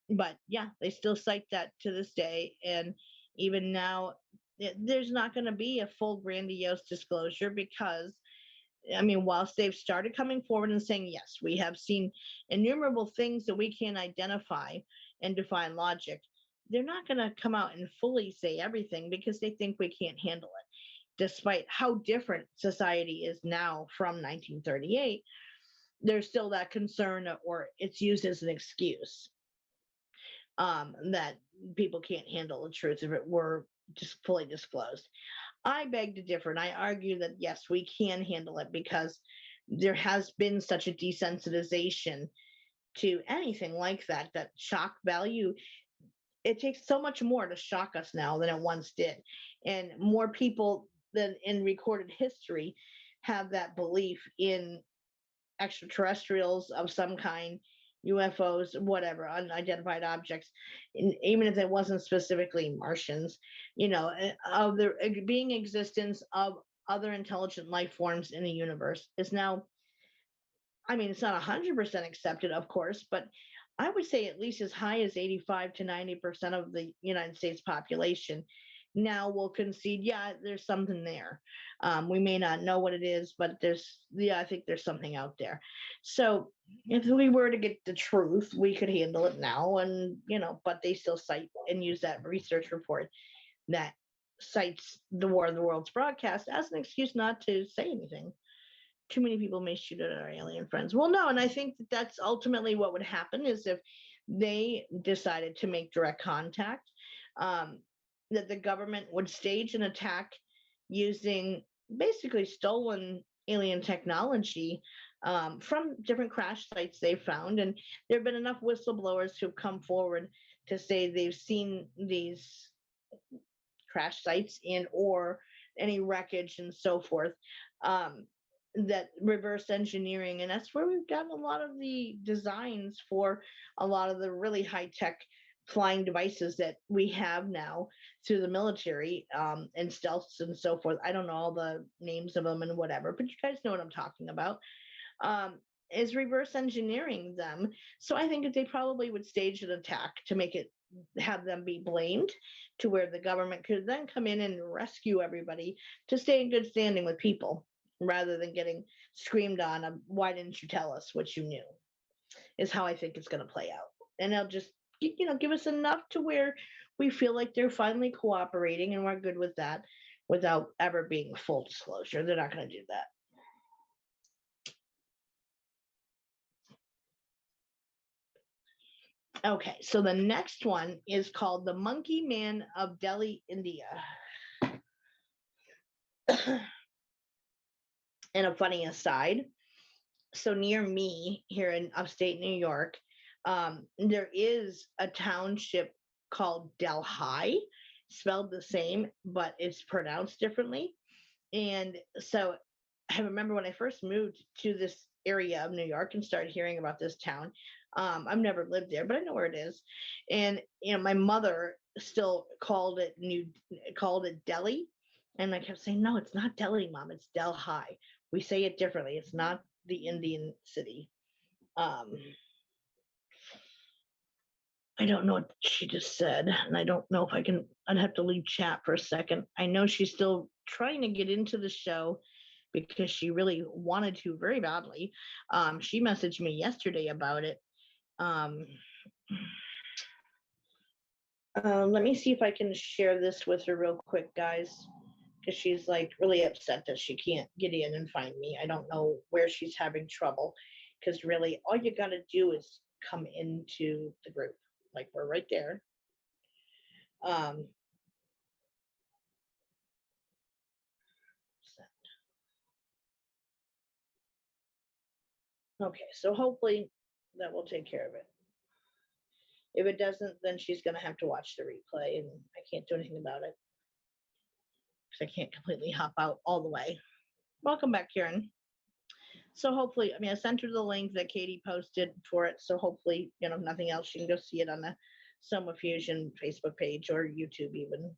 but yeah, they still cite that to this day. And even now, there's not going to be a full grandiose disclosure because, I mean, whilst they've started coming forward and saying, yes, we have seen innumerable things that we can identify and define logic, they're not going to come out and fully say everything because they think we can't handle it. Despite how different society is now from 1938, there's still that concern, or it's used as an excuse, that people can't handle the truth if it were just fully disclosed. I beg to differ, and I argue that yes, we can handle it because there has been such a desensitization to anything like that, that shock value. It takes so much more to shock us now than it once did. And more people than in recorded history have that belief in extraterrestrials of some kind, UFOs, whatever, unidentified objects, even if it wasn't specifically Martians, of the being existence of other intelligent life forms in the universe is now, I mean, it's not 100% accepted, of course, but I would say at least as high as 85 to 90% of the United States population now will concede, yeah, there's something there. We may not know what it is, but I think there's something out there. So if we were to get the truth, we could handle it now. And, but they still cite and use that research report that cites the War of the Worlds broadcast as an excuse not to say anything. Too many people may shoot at our alien friends. Well, no, and I think that that's ultimately what would happen is if they decided to make direct contact, that the government would stage an attack using basically stolen alien technology from different crash sites they found. And there have been enough whistleblowers who've come forward to say they've seen these crash sites and or any wreckage and so forth, that reverse engineering, and that's where we've gotten a lot of the designs for a lot of the really high tech flying devices that we have now through the military, and stealths and so forth. I don't know all the names of them and whatever, but you guys know what I'm talking about. Is reverse engineering them. So I think that they probably would stage an attack to make it, have them be blamed, to where the government could then come in and rescue everybody to stay in good standing with people, rather than getting screamed on, why didn't you tell us what you knew, is how I think it's going to play out. And they'll just, give us enough to where we feel like they're finally cooperating, and we're good with that. without ever being full disclosure. They're not going to do that. Okay, so the next one is called The Monkey Man of Delhi, India. And a funny aside, so near me here in upstate New York, there is a township called Delhi, spelled the same, but it's pronounced differently. And so I remember when I first moved to this area of New York and started hearing about this town. I've never lived there, but I know where it is. And my mother still called it Delhi. And I kept saying, no, it's not Delhi, Mom. It's Delhi. We say it differently. It's not the Indian city. I don't know what she just said, and I don't know if I'd have to leave chat for a second. I know she's still trying to get into the show because she really wanted to very badly. She messaged me yesterday about it. Let me see if I can share this with her real quick, guys, because she's like really upset that she can't get in and find me. I don't know where she's having trouble, because really all you got to do is come into the group. Like, we're right there. Okay, so hopefully that will take care of it. If it doesn't, then she's going to have to watch the replay, and I can't do anything about it because I can't completely hop out all the way. Welcome back, Karen. So hopefully, I sent her the link that Katie posted for it, so hopefully, nothing else, she can go see it on the Soma Fusion Facebook page or YouTube even.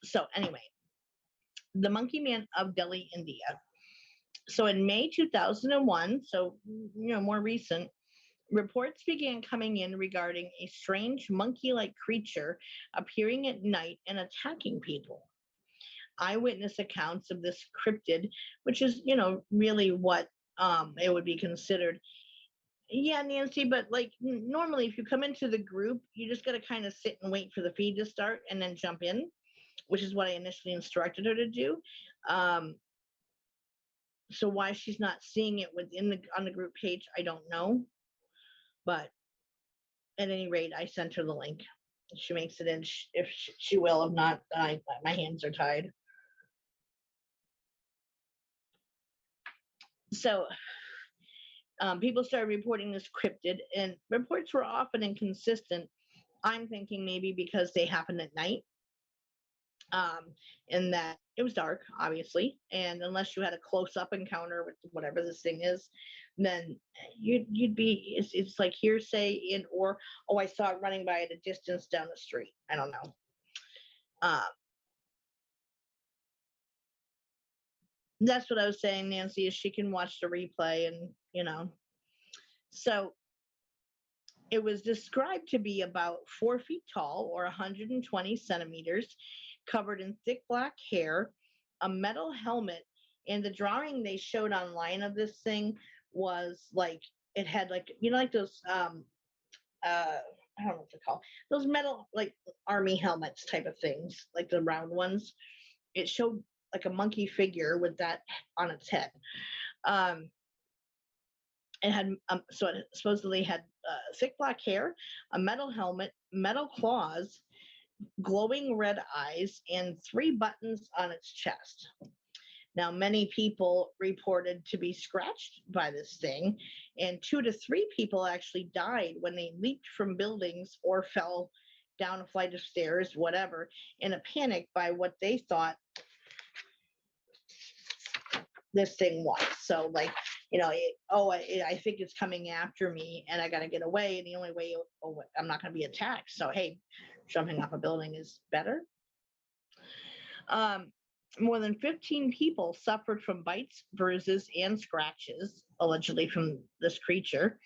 So anyway, The Monkey Man of Delhi, India. So in May 2001, so more recent, reports began coming in regarding a strange monkey-like creature appearing at night and attacking people. Eyewitness accounts of this cryptid, which is, really what it would be considered. Yeah, Nancy, but like normally if you come into the group, you just got to kind of sit and wait for the feed to start and then jump in, which is what I initially instructed her to do. So why she's not seeing it on the group page, I don't know. But at any rate, I sent her the link. If she makes it in, if she will. If not, my hands are tied. So people started reporting this cryptid, and reports were often inconsistent. I'm thinking maybe because they happened at night, and that it was dark, obviously, and unless you had a close-up encounter with whatever this thing is, then you'd be, it's like hearsay or I saw it running by at a distance down the street. I don't know. That's what I was saying, Nancy, is she can watch the replay and so it was described to be about 4 feet tall or 120 centimeters, covered in thick black hair, a metal helmet, and the drawing they showed online of this thing was like, it had like, like those, I don't know what they're called, those metal, like army helmets type of things, like the round ones. It showed like a monkey figure with that on its head. It had so it supposedly had thick black hair, a metal helmet, metal claws, glowing red eyes, and 3 buttons on its chest. Now, many people reported to be scratched by this thing, and 2 to 3 people actually died when they leaped from buildings or fell down a flight of stairs, whatever, in a panic by what they thought this thing was. So like, I think it's coming after me and I got to get away. And the only way, I'm not going to be attacked. So, hey, jumping off a building is better. More than 15 people suffered from bites, bruises, and scratches, allegedly from this creature.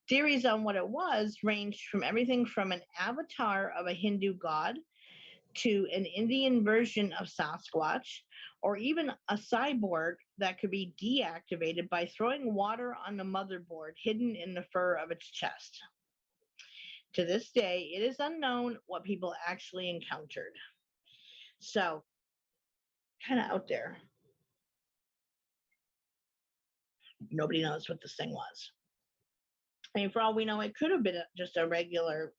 Theories on what it was ranged from everything from an avatar of a Hindu god to an Indian version of Sasquatch, or even a cyborg that could be deactivated by throwing water on the motherboard hidden in the fur of its chest. To this day, it is unknown what people actually encountered. So, kind of out there. Nobody knows what this thing was. I mean, for all we know, it could have been just a regular,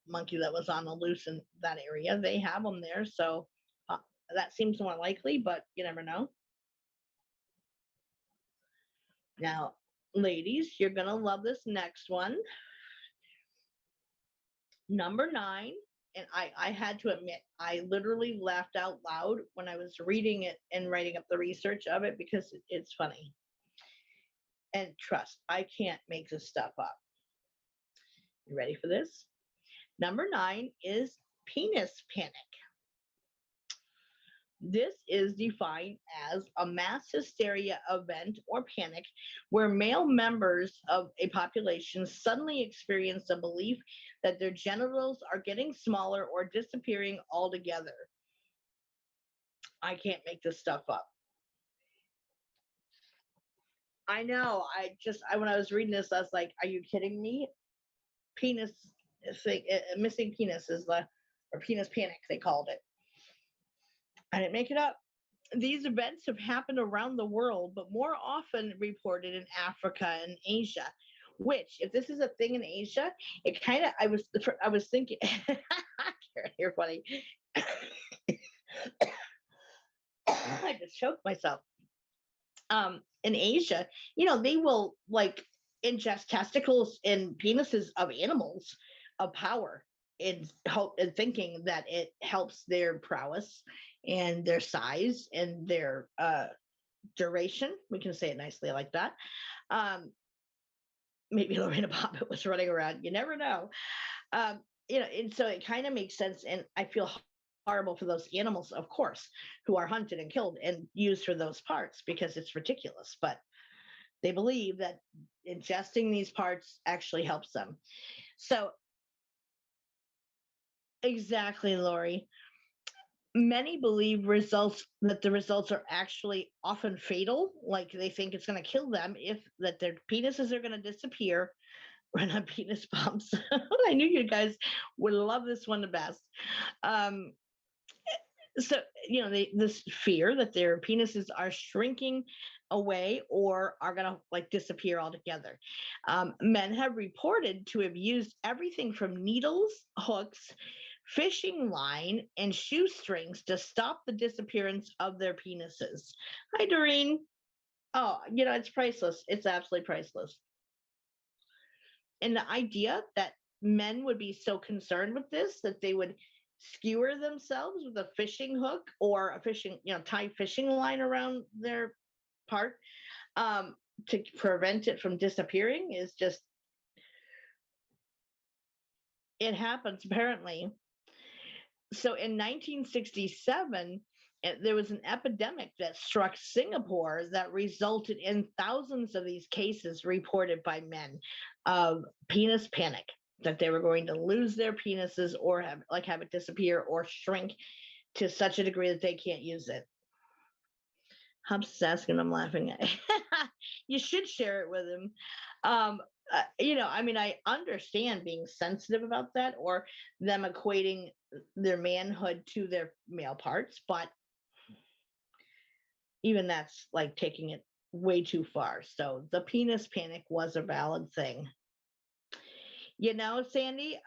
monkey that was on the loose in that area. They have them there, so that seems more likely, but you never know. Now, ladies, you're going to love this next one. Number 9, and I had to admit, I literally laughed out loud when I was reading it and writing up the research of it because it's funny. And trust, I can't make this stuff up. You ready for this? Number 9 is penis panic. This is defined as a mass hysteria event or panic where male members of a population suddenly experience a belief that their genitals are getting smaller or disappearing altogether. I can't make this stuff up. I know. When I was reading this, I was like, are you kidding me? Penis thing, missing penis is or penis panic, they called it. I didn't make it up. These events have happened around the world, but more often reported in Africa and Asia. Which, if this is a thing in Asia, it kind of, I was thinking, you're funny. I just choked myself. In Asia, they will like ingest testicles and penises of animals of power in thinking that it helps their prowess and their size and their duration. We can say it nicely like that. Maybe Lorena Bobbitt was running around. You never know. And so it kind of makes sense. And I feel horrible for those animals, of course, who are hunted and killed and used for those parts because it's ridiculous. But they believe that ingesting these parts actually helps them. So exactly, Lori. Many believe that the results are actually often fatal. Like they think it's going to kill them that their penises are going to disappear. Run on penis pumps. I knew you guys would love this one the best. So this fear that their penises are shrinking away or are going to like disappear altogether. Men have reported to have used everything from needles, hooks, fishing line, and shoestrings to stop the disappearance of their penises. Hi, Doreen. Oh, it's priceless. It's absolutely priceless. And the idea that men would be so concerned with this that they would skewer themselves with a fishing hook or a tie fishing line around their part to prevent it from disappearing is just, it happens apparently. So in 1967, there was an epidemic that struck Singapore that resulted in thousands of these cases reported by men of penis panic, that they were going to lose their penises or have it disappear or shrink to such a degree that they can't use it. Hubs is asking, I'm laughing at. You should share it with him. I understand being sensitive about that or them equating their manhood to their male parts, but even that's like taking it way too far. So the penis panic was a valid thing. Sandy,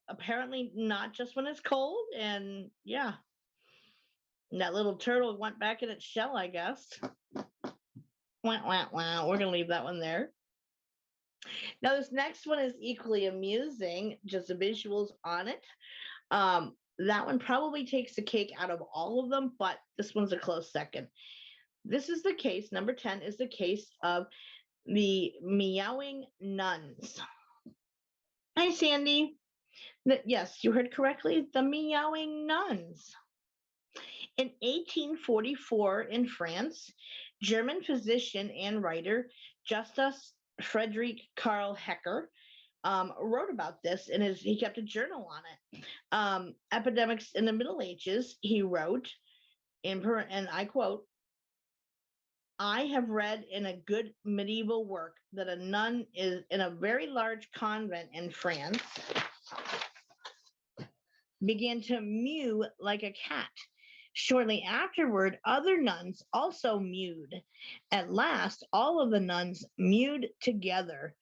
apparently not just when it's cold. And yeah, that little turtle went back in its shell, I guess. Wow. We're going to leave that one there. Now, this next one is equally amusing, just the visuals on it. That one probably takes the cake out of all of them, but this one's a close second. This is the case, number 10 is the case of the meowing nuns. Hi, Sandy. Yes, you heard correctly, the meowing nuns. In 1844 in France, German physician and writer Justus Friedrich Karl Hecker wrote about this and he kept a journal on it. Epidemics in the Middle Ages, he wrote, and I quote, I have read in a good medieval work that a nun is in a very large convent in France began to mew like a cat. Shortly afterward, other nuns also mewed. At last, all of the nuns mewed together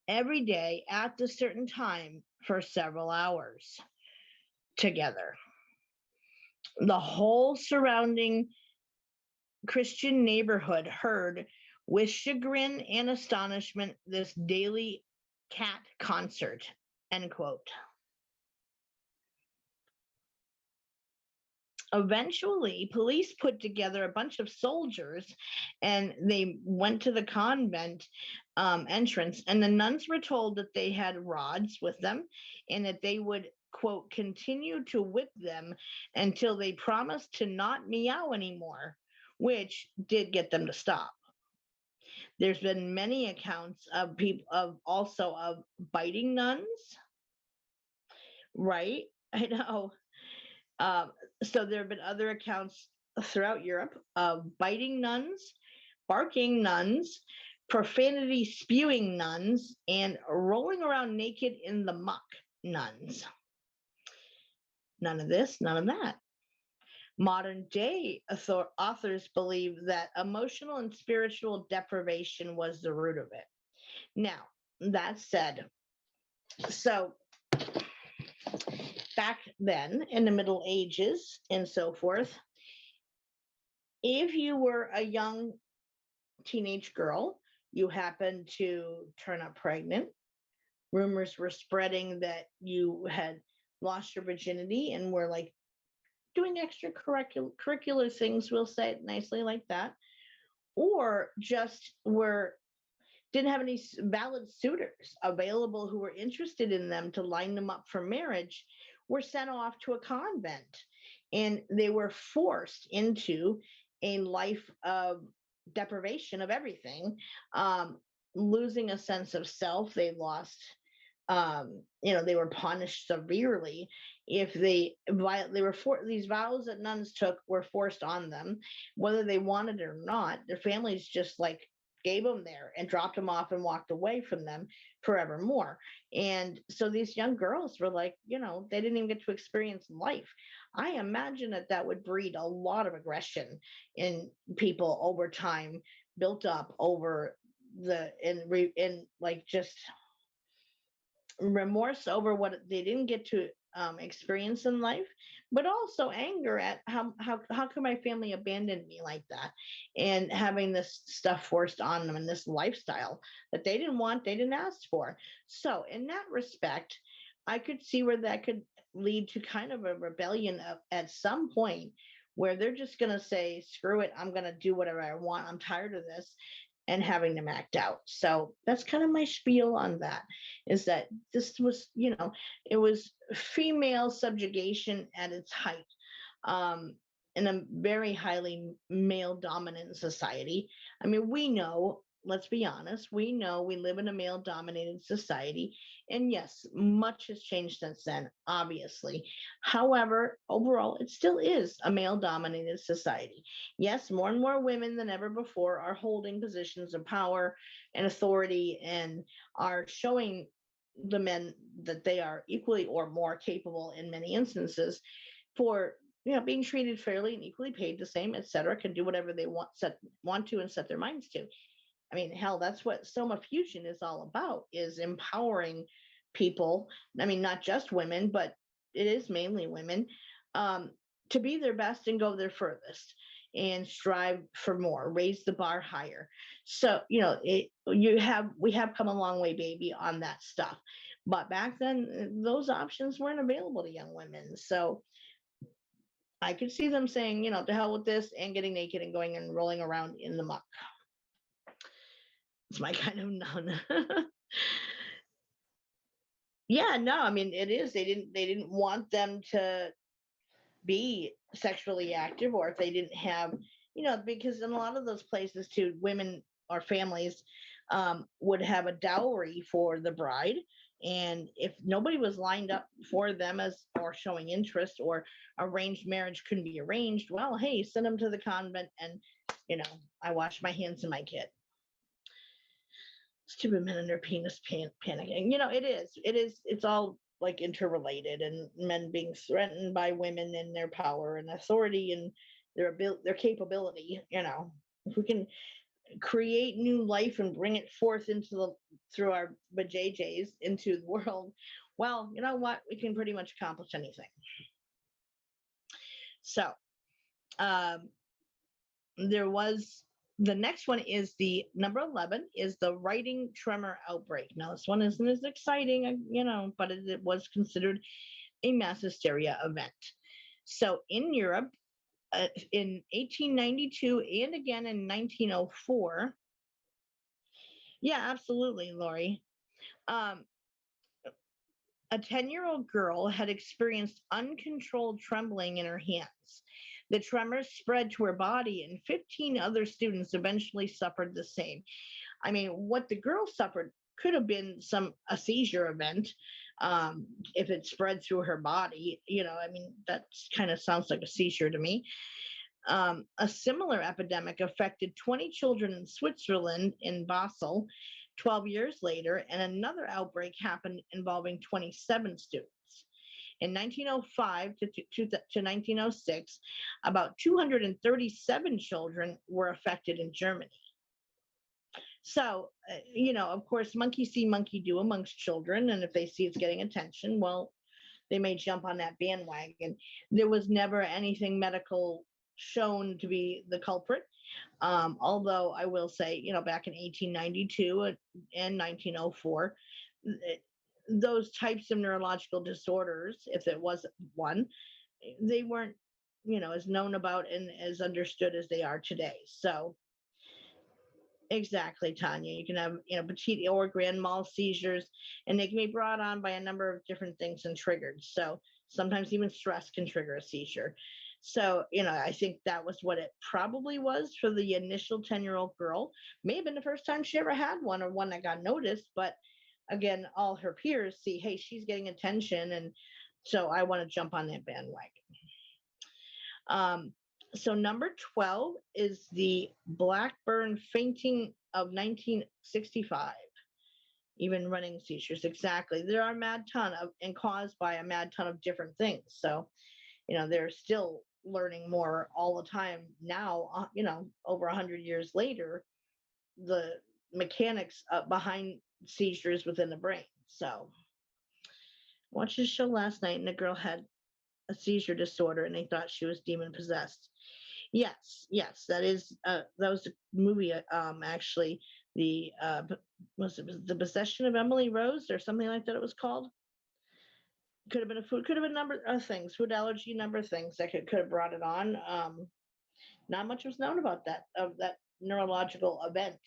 every day at a certain time for several hours together. The whole surrounding Christian neighborhood heard with chagrin and astonishment this daily cat concert, end quote. Eventually, police put together a bunch of soldiers and they went to the convent entrance, and the nuns were told that they had rods with them and that they would, quote, continue to whip them until they promised to not meow anymore, which did get them to stop. There's been many accounts of people of biting nuns, right? I know. So there have been other accounts throughout Europe of biting nuns, barking nuns, profanity spewing nuns, and rolling around naked in the muck nuns. None of this, none of that. Modern day authors believe that emotional and spiritual deprivation was the root of it. Now, that said, so back then in the Middle Ages and so forth, if you were a young teenage girl, you happened to turn up pregnant, rumors were spreading that you had lost your virginity and were like doing extracurricular things, we'll say it nicely like that, or just didn't have any valid suitors available who were interested in them to line them up for marriage, were sent off to a convent, and they were forced into a life of deprivation of everything, losing a sense of self. They lost, they were punished severely if these vows that nuns took were forced on them, whether they wanted it or not. Their families just like gave them there and dropped them off and walked away from them forevermore. And so these young girls were like, they didn't even get to experience life. I imagine that would breed a lot of aggression in people over time, built up over just remorse over what they didn't get to experience in life, but also anger at how could my family abandon me like that, and having this stuff forced on them and this lifestyle that they didn't want, they didn't ask for. So in that respect, I could see where that could lead to kind of a rebellion at some point, where they're just going to say, screw it, I'm going to do whatever I want, I'm tired of this, and having them act out. So that's kind of my spiel on that, is that this was, it was female subjugation at its height, in a very highly male dominant society. I mean, we know, let's be honest, we know we live in a male dominated society. And yes, much has changed since then, obviously. However, overall, it still is a male dominated society. Yes, more and more women than ever before are holding positions of power and authority and are showing the men that they are equally or more capable in many instances for being treated fairly and equally paid the same, etc., can do whatever they want to and set their minds to. I mean, hell, that's what Soma Fusion is all about, is empowering people. I mean, not just women, but it is mainly women, to be their best and go their furthest and strive for more, raise the bar higher. So, we have come a long way, baby, on that stuff. But back then, those options weren't available to young women. So I could see them saying, to hell with this, and getting naked and going and rolling around in the muck. It's my kind of nun. Yeah, no, I mean, it is. They didn't want them to be sexually active, or if they didn't have, because in a lot of those places too, women or families would have a dowry for the bride. And if nobody was lined up for them or showing interest, or arranged marriage couldn't be arranged, well, hey, send them to the convent and, I wash my hands in my kid. Stupid men and their penis panicking. It's all like interrelated, and men being threatened by women and their power and authority and their capability. If we can create new life and bring it forth through our bajayjays into the world, well, you know what? We can pretty much accomplish anything. So, there was the next one is the number 11 is the writing tremor outbreak. Now, this one isn't as exciting, but it was considered a mass hysteria event. So in Europe, in 1892 and again in 1904. Yeah, absolutely, Lori. A 10-year-old girl had experienced uncontrolled trembling in her hands. The tremors spread to her body, and 15 other students eventually suffered the same. I mean, what the girl suffered could have been a seizure event, if it spread through her body. That kind of sounds like a seizure to me. A similar epidemic affected 20 children in Switzerland, in Basel, 12 years later, and another outbreak happened involving 27 students. In 1905 to 1906, about 237 children were affected in Germany. So, of course, monkey see, monkey do amongst children, and if they see it's getting attention, well, they may jump on that bandwagon. There was never anything medical shown to be the culprit. Although I will say, back in 1892 and 1904, those types of neurological disorders, if it was one, they weren't, as known about and as understood as they are today. So, exactly, Tanya. You can have, petit or grand mal seizures, and they can be brought on by a number of different things and triggered. So sometimes even stress can trigger a seizure. So, I think that was what it probably was for the initial 10-year-old girl. May have been the first time she ever had one, or one that got noticed. But again, all her peers see, hey, she's getting attention, and so I want to jump on that bandwagon. So number 12 is the Blackburn fainting of 1965. Even running seizures, exactly. There are a mad ton of, and caused by a mad ton of different things. So, they're still learning more all the time now, over 100 years later, the mechanics behind seizures within the brain. So, watched this show last night, and a girl had a seizure disorder, and they thought she was demon possessed. Yes, that was the movie. Actually, was it the Possession of Emily Rose or something like that? It was called. Could have been could have been a number of things, food allergy, number of things that could have brought it on. Not much was known about that neurological event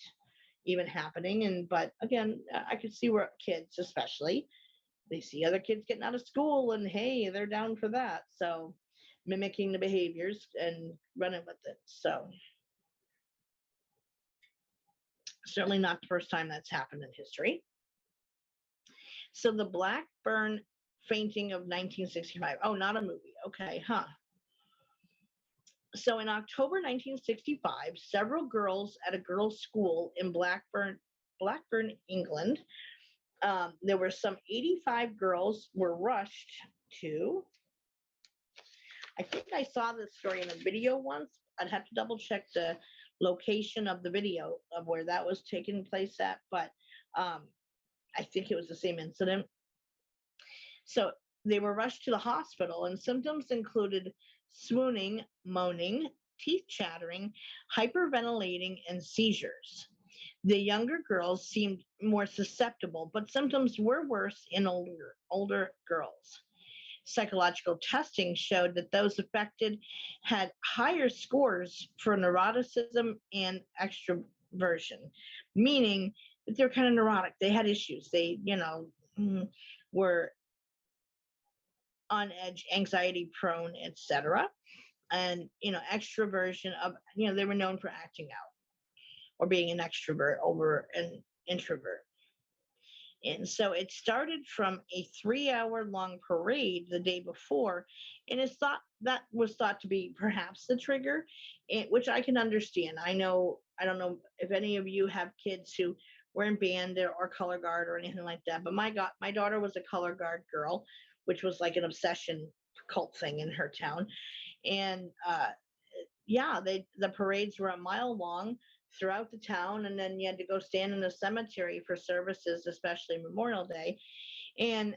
even happening, but again, I could see where kids, especially, they see other kids getting out of school, and hey, they're down for that. So, mimicking the behaviors and running with it. So, certainly not the first time that's happened in history. So, the Blackburn fainting of 1965. Oh, not a movie. Okay, huh. So, in October 1965, several girls at a girls' school in Blackburn, England, there were some 85 girls were rushed to. I think I saw this story in a video once. I'd have to double check the location of the video of where that was taking place at, but I think it was the same incident. So they were rushed to the hospital, and symptoms included swooning, moaning, teeth chattering, hyperventilating, and seizures. The younger girls seemed more susceptible, but symptoms were worse in older girls. Psychological testing showed that those affected had higher scores for neuroticism and extroversion, meaning that they're kind of neurotic. They had issues. They, were on edge, anxiety prone, etc. And, extroversion of, they were known for acting out or being an extrovert over an introvert. And so it started from a 3-hour-long parade the day before, and that was thought to be perhaps the trigger, which I can understand. I don't know if any of you have kids who wearing band or color guard or anything like that. But my daughter was a color guard girl, which was like an obsession cult thing in her town. And yeah, the parades were a mile long throughout the town, and then you had to go stand in the cemetery for services, especially Memorial Day. And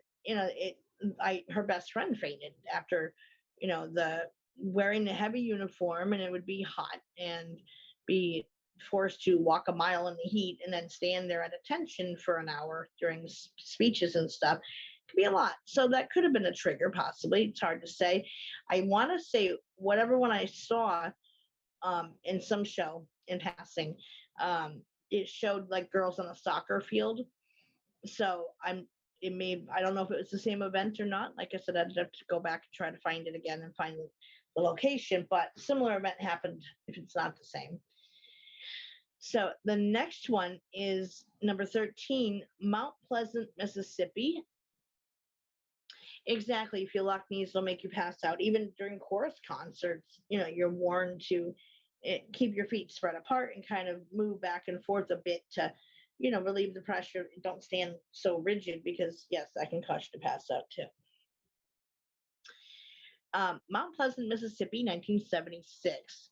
her best friend fainted after, the wearing the heavy uniform, and it would be hot and be forced to walk a mile in the heat and then stand there at attention for an hour during speeches and stuff. Could be a lot. So that could have been a trigger, possibly. It's hard to say. I want to say whatever one I saw in some show in passing, it showed like girls on a soccer field. So I don't know if it was the same event or not. Like I said, I'd have to go back and try to find it again and find the location, but similar event happened if it's not the same. So the next one is number 13, Mount Pleasant, Mississippi. Exactly. If you lock knees, they'll make you pass out. Even during chorus concerts, you're warned to keep your feet spread apart and kind of move back and forth a bit to, relieve the pressure. Don't stand so rigid because, yes, that can cause you to pass out too. Mount Pleasant, Mississippi, 1976.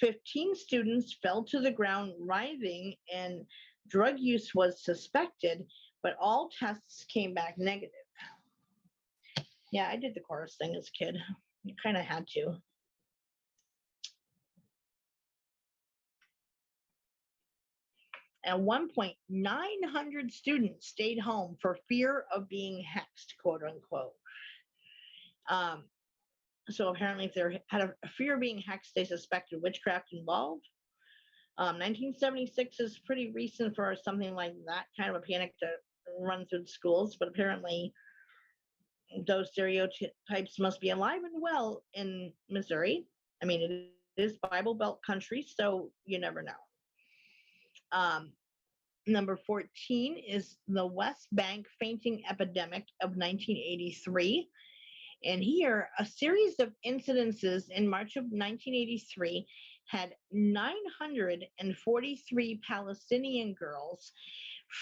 15 students fell to the ground writhing and drug use was suspected, but all tests came back negative. Yeah, I did the chorus thing as a kid. You kind of had to. At one point, 900 students stayed home for fear of being hexed, quote unquote. So apparently, if they had a fear of being hexed, they suspected witchcraft involved. 1976 is pretty recent for something like that, kind of a panic to run through the schools, but apparently those stereotypes must be alive and well in Missouri. I mean, it is Bible Belt country, so you never know. Number 14 is the West Bank fainting epidemic of 1983. And here, a series of incidences in March of 1983 had 943 Palestinian girls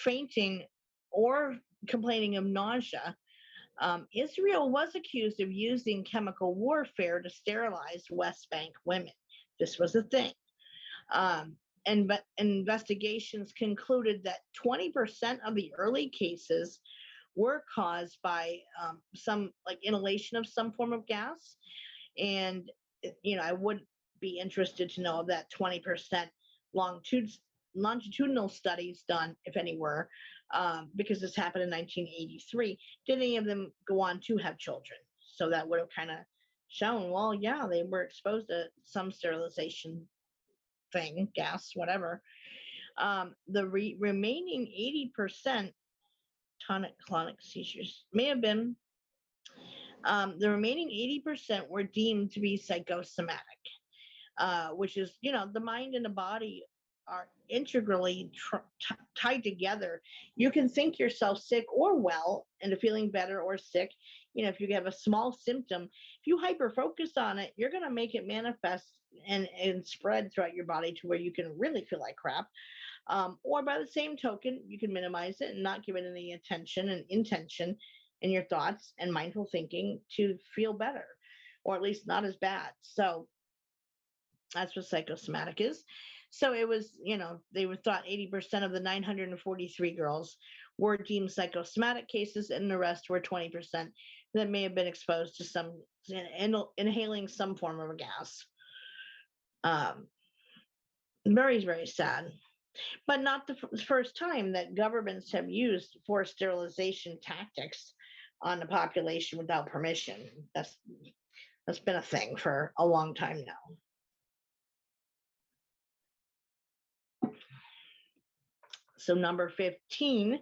fainting or complaining of nausea. Israel was accused of using chemical warfare to sterilize West Bank women. This was a thing. And investigations concluded that 20% of the early cases were caused by some like inhalation of some form of gas. And, I would be interested to know of that 20% longitudinal studies done, if any were, because this happened in 1983. Did any of them go on to have children? So that would have kind of shown, well, yeah, they were exposed to some sterilization thing, gas, whatever. The remaining 80% tonic-clonic seizures may have been, the remaining 80% were deemed to be psychosomatic, which is, the mind and the body are integrally tied together. You can think yourself sick or well and feeling better or sick. If you have a small symptom, if you hyper focus on it, you're going to make it manifest and spread throughout your body to where you can really feel like crap. Or by the same token, you can minimize it and not give it any attention and intention in your thoughts and mindful thinking to feel better, or at least not as bad. So that's what psychosomatic is. So it was, they were thought 80% of the 943 girls were deemed psychosomatic cases, and the rest were 20% that may have been exposed to some inhaling some form of a gas. Very, very sad. But not the first time that governments have used forced sterilization tactics on the population without permission. That's been a thing for a long time now. So number 15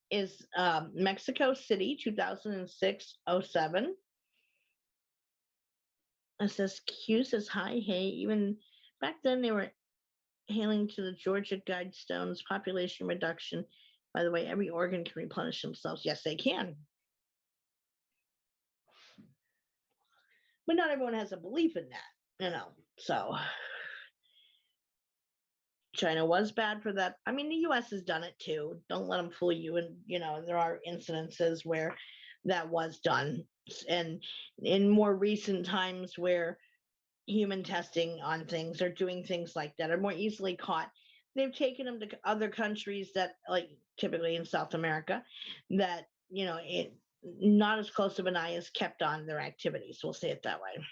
is Mexico City, 2006-07. It says Q says, hi, hey. Even back then they were hailing to the Georgia Guidestones population reduction. By the way, every organ can replenish themselves. Yes, they can. But not everyone has a belief in that, so. China was bad for that. I mean, the US has done it too. Don't let them fool you. And, there are incidences where that was done. And in more recent times where human testing on things or doing things like that are more easily caught, they've taken them to other countries that, like typically in South America, that, it not as close of an eye is kept on their activities. We'll say it that way.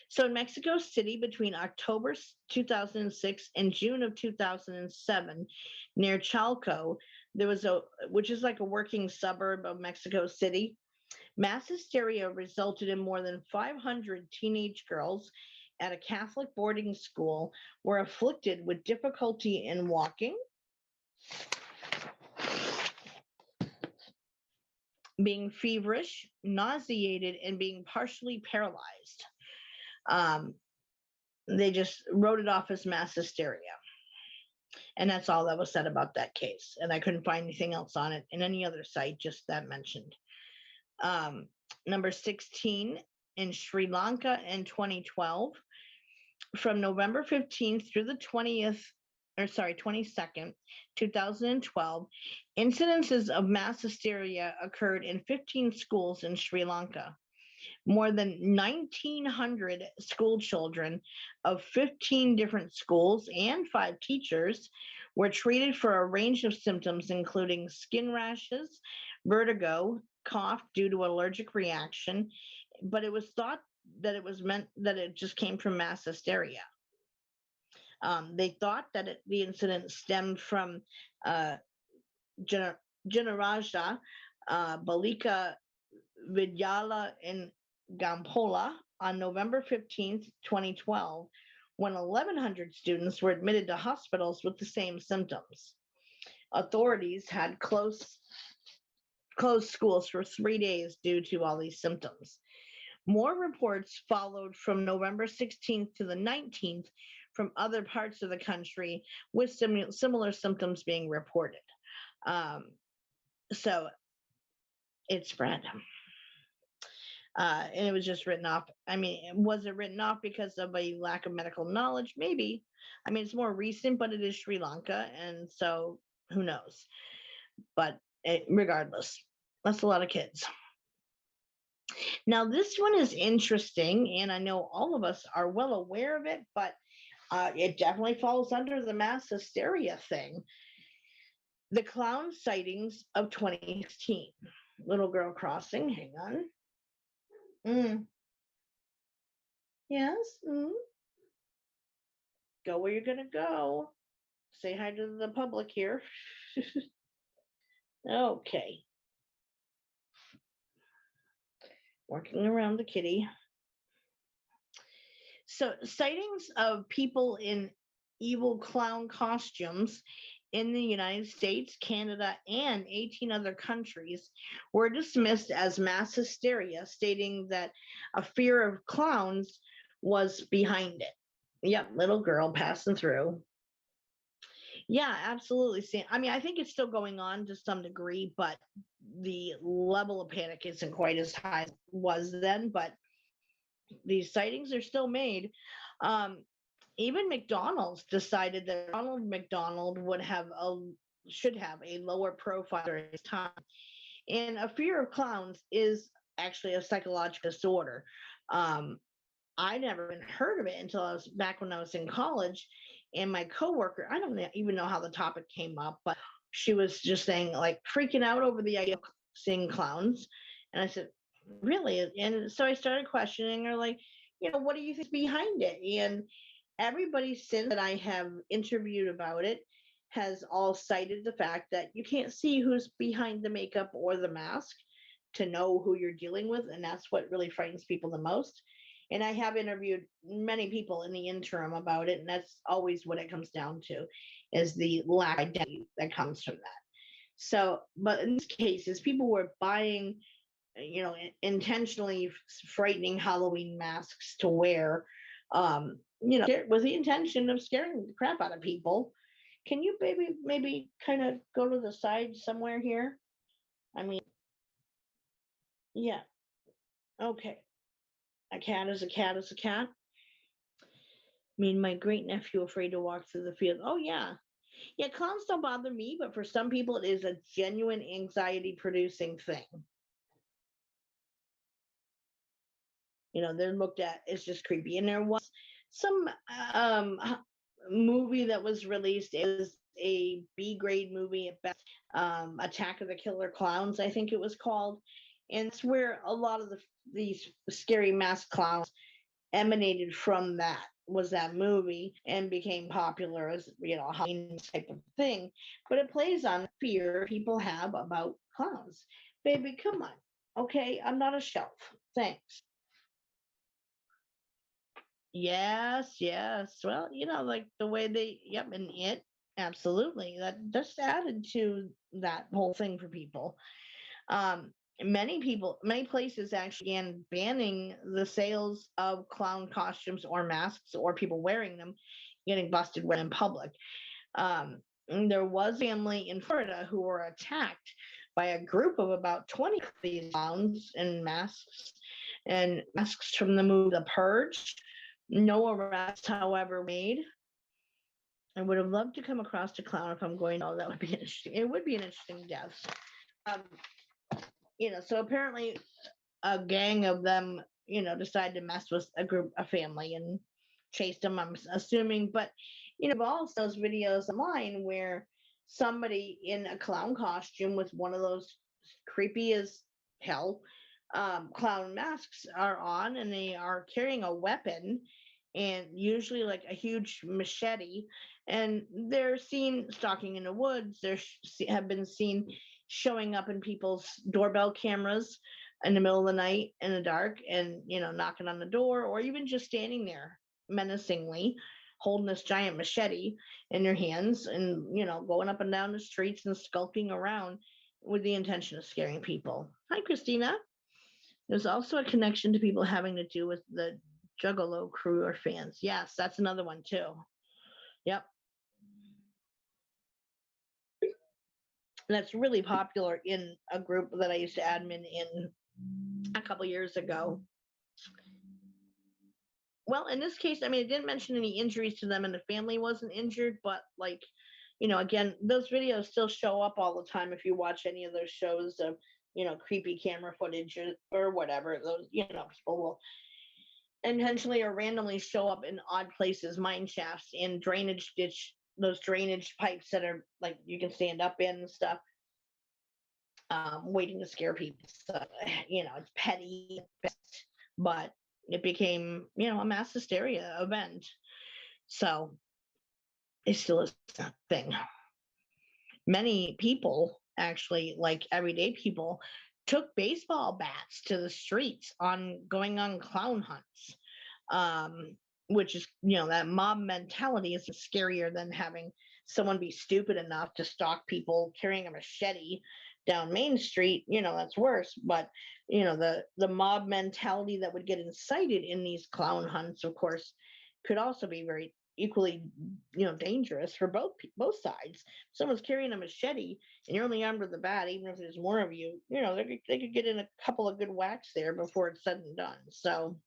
So in Mexico City, between October 2006 and June of 2007, near Chalco, there was which is like a working suburb of Mexico City, mass hysteria resulted in more than 500 teenage girls at a Catholic boarding school were afflicted with difficulty in walking, being feverish, nauseated, and being partially paralyzed. They just wrote it off as mass hysteria. And that's all that was said about that case. And I couldn't find anything else on it in any other site, just that mentioned. Number 16, in Sri Lanka in 2012, from November 15th through the 22nd, 2012, incidences of mass hysteria occurred in 15 schools in Sri Lanka. More than 1,900 school children of 15 different schools and 5 teachers were treated for a range of symptoms, including skin rashes, vertigo, cough due to allergic reaction, but it was thought that it just came from mass hysteria. They thought that the incident stemmed from Janaraja Balika Vidyala in Gampola on November 15th, 2012, when 1,100 students were admitted to hospitals with the same symptoms. Authorities had closed schools for 3 days due to all these symptoms. More reports followed from November 16th to the 19th from other parts of the country with similar symptoms being reported. So it spread. And it was just written off. I mean, was it written off because of a lack of medical knowledge? Maybe. I mean, it's more recent, but it is Sri Lanka, and so who knows? But regardless, that's a lot of kids. Now, this one is interesting, and I know all of us are well aware of it, but it definitely falls under the mass hysteria thing. The clown sightings of 2016. Little girl crossing, hang on. Yes. Go where you're gonna go. Say hi to the public here. Okay. Working around the kitty. So sightings of people in evil clown costumes in the United States, Canada, and 18 other countries were dismissed as mass hysteria, stating that a fear of clowns was behind it. Yep, little girl passing through. Yeah, absolutely. I mean, I think it's still going on to some degree, but the level of panic isn't quite as high as it was then, but these sightings are still made. Even McDonald's decided that Ronald McDonald should have a lower profile during his time. And a fear of clowns is actually a psychological disorder. I never even heard of it until I was back when I was in college. And my coworker, I don't even know how the topic came up, but she was just saying, like, freaking out over the idea of seeing clowns. And I said, really? And so I started questioning her, like, what do you think is behind it? And everybody since that I have interviewed about it has all cited the fact that you can't see who's behind the makeup or the mask to know who you're dealing with. And that's what really frightens people the most. And I have interviewed many people in the interim about it, and that's always what it comes down to, is the lack of identity that comes from that. So, but in these cases, people were buying, intentionally frightening Halloween masks to wear, with the intention of scaring the crap out of people. Can you maybe kind of go to the side somewhere here? I mean, yeah. Okay. A cat is a cat is a cat. Made my great nephew afraid to walk through the field. Oh yeah. Yeah, clowns don't bother me, but for some people it is a genuine anxiety producing thing. They're looked at as just creepy. And there was some movie that was released. It was a B grade movie at best, Attack of the Killer Clowns, I think it was called. And it's where a lot of these scary masked clowns emanated from that movie and became popular as Halloween type of thing. But it plays on fear people have about clowns. Baby, come on. Okay, I'm not a shelf. Thanks. Yes, yes. Well, like the way yep, and it, absolutely. That just added to that whole thing for people. Um, many places actually began banning the sales of clown costumes or masks or people wearing them, getting busted when in public. And there was a family in Florida who were attacked by a group of about 20 of these clowns in masks from the movie The Purge. No arrests, however, made. I would have loved to come across a clown if I'm going. Oh, that would be interesting. It would be an interesting death. Um, so apparently a gang of them, decided to mess with a family and chased them, I'm assuming. But, also those videos online where somebody in a clown costume with one of those creepy as hell clown masks are on, and they are carrying a weapon, and usually like a huge machete, and they're seen stalking in the woods. Have been seen showing up in people's doorbell cameras in the middle of the night in the dark, and knocking on the door, or even just standing there menacingly holding this giant machete in their hands, and going up and down the streets and skulking around with the intention of scaring people. Hi, Christina. There's also a connection to people having to do with the Juggalo crew or fans. Yes, that's another one too. Yep. That's really popular in a group that I used to admin in a couple years ago. Well, in this case, I mean, it didn't mention any injuries to them, and the family wasn't injured, but like, again, those videos still show up all the time if you watch any of those shows of, creepy camera footage or whatever. Those, people will intentionally or randomly show up in odd places, mine shafts, in drainage ditch, those drainage pipes that are like you can stand up in and stuff, waiting to scare people. So, it's petty, but it became, a mass hysteria event. So it still is a thing. Many people, actually, like everyday people, took baseball bats to the streets going on clown hunts, which is, that mob mentality is scarier than having someone be stupid enough to stalk people carrying a machete down Main Street. That's worse. But the mob mentality that would get incited in these clown hunts, of course, could also be very equally dangerous for both sides. If someone's carrying a machete and you're only armed with a bat, even if there's more of you, they could get in a couple of good whacks there before it's said and done. So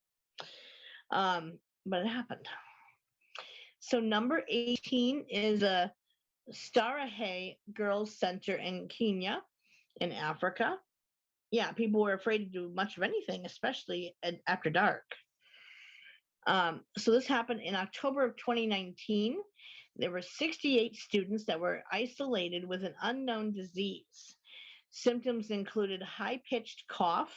but it happened. So number 18 is a Starahe Girls Center in Kenya, in Africa. Yeah, people were afraid to do much of anything, especially after dark. So this happened in October of 2019. There were 68 students that were isolated with an unknown disease. Symptoms included high-pitched cough,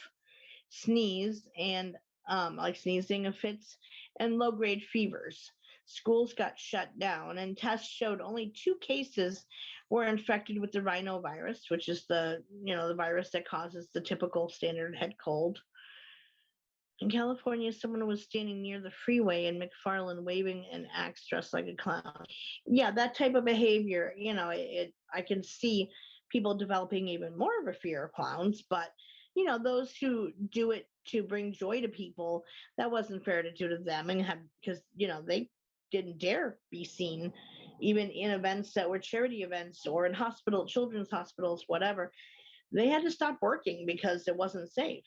sneeze, and like sneezing fits, and low-grade fevers. Schools got shut down, and tests showed only 2 cases were infected with the rhinovirus, which is the virus that causes the typical standard head cold. In California, someone was standing near the freeway in McFarland waving an axe dressed like a clown. Yeah, that type of behavior, I can see people developing even more of a fear of clowns, but those who do it to bring joy to people, that wasn't fair to do to them, and because they didn't dare be seen even in events that were charity events or in children's hospitals, whatever. They had to stop working because it wasn't safe.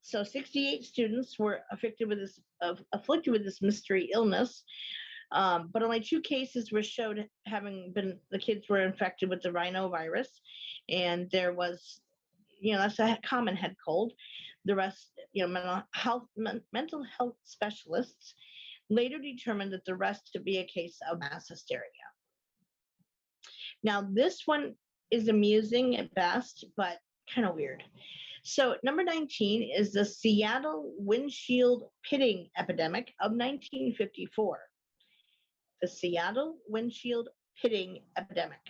So 68 students were afflicted with this mystery illness, but only 2 cases were showed having been, the kids were infected with the rhinovirus, and there was, that's a common head cold. The rest, mental health specialists later determined that the rest to be a case of mass hysteria. Now, this one is amusing at best, but kind of weird. So, number 19 is the Seattle Windshield Pitting Epidemic of 1954. The Seattle Windshield Pitting Epidemic.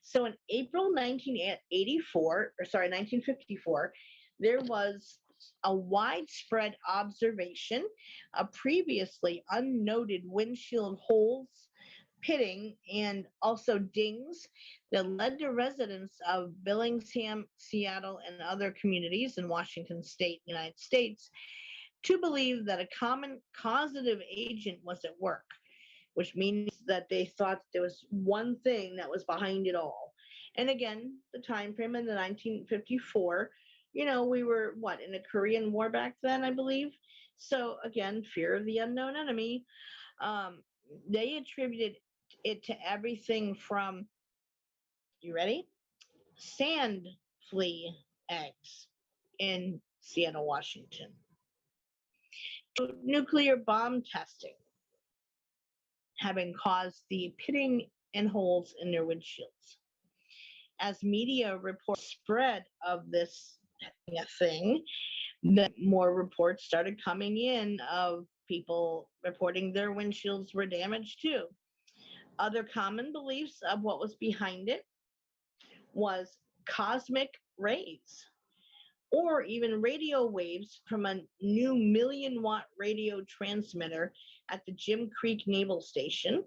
So, in April 1954, there was a widespread observation of previously unnoted windshield holes, pitting, and also dings that led to residents of Bellingham, Seattle, and other communities in Washington State, United States, to believe that a common causative agent was at work, which means that they thought there was one thing that was behind it all. And again, the time frame in the 1954, we were in a Korean War back then, I believe. So again, fear of the unknown enemy. They attributed it to everything from, you ready? Sand flea eggs in Seattle, Washington, to nuclear bomb testing having caused the pitting and holes in their windshields. As media reports spread of this thing, the more reports started coming in of people reporting their windshields were damaged too. Other common beliefs of what was behind it was cosmic rays, or even radio waves from a new 1,000,000-watt radio transmitter at the Jim Creek Naval Station.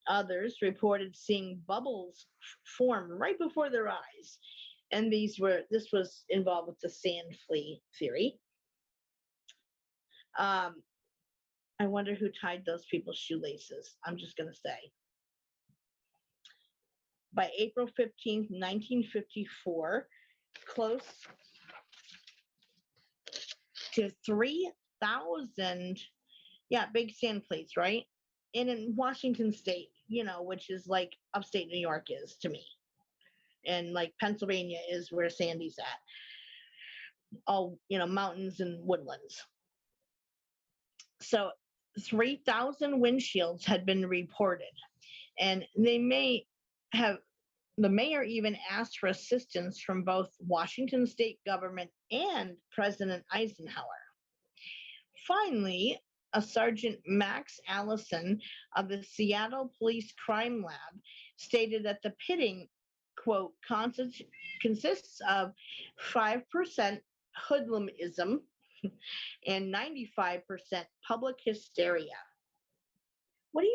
Others reported seeing bubbles form right before their eyes, and this was involved with the sand flea theory. I wonder who tied those people's shoelaces. I'm just going to say. By April 15th, 1954, close to 3,000, big sand fleas, right? And in Washington State, which is like upstate New York is to me. And like Pennsylvania is where Sandy's at. All, mountains and woodlands. So 3,000 windshields had been reported. And the mayor even asked for assistance from both Washington state government and President Eisenhower. Finally, a Sergeant Max Allison of the Seattle Police Crime Lab stated that the pitting, quote, consists of 5% hoodlumism and 95% public hysteria. What do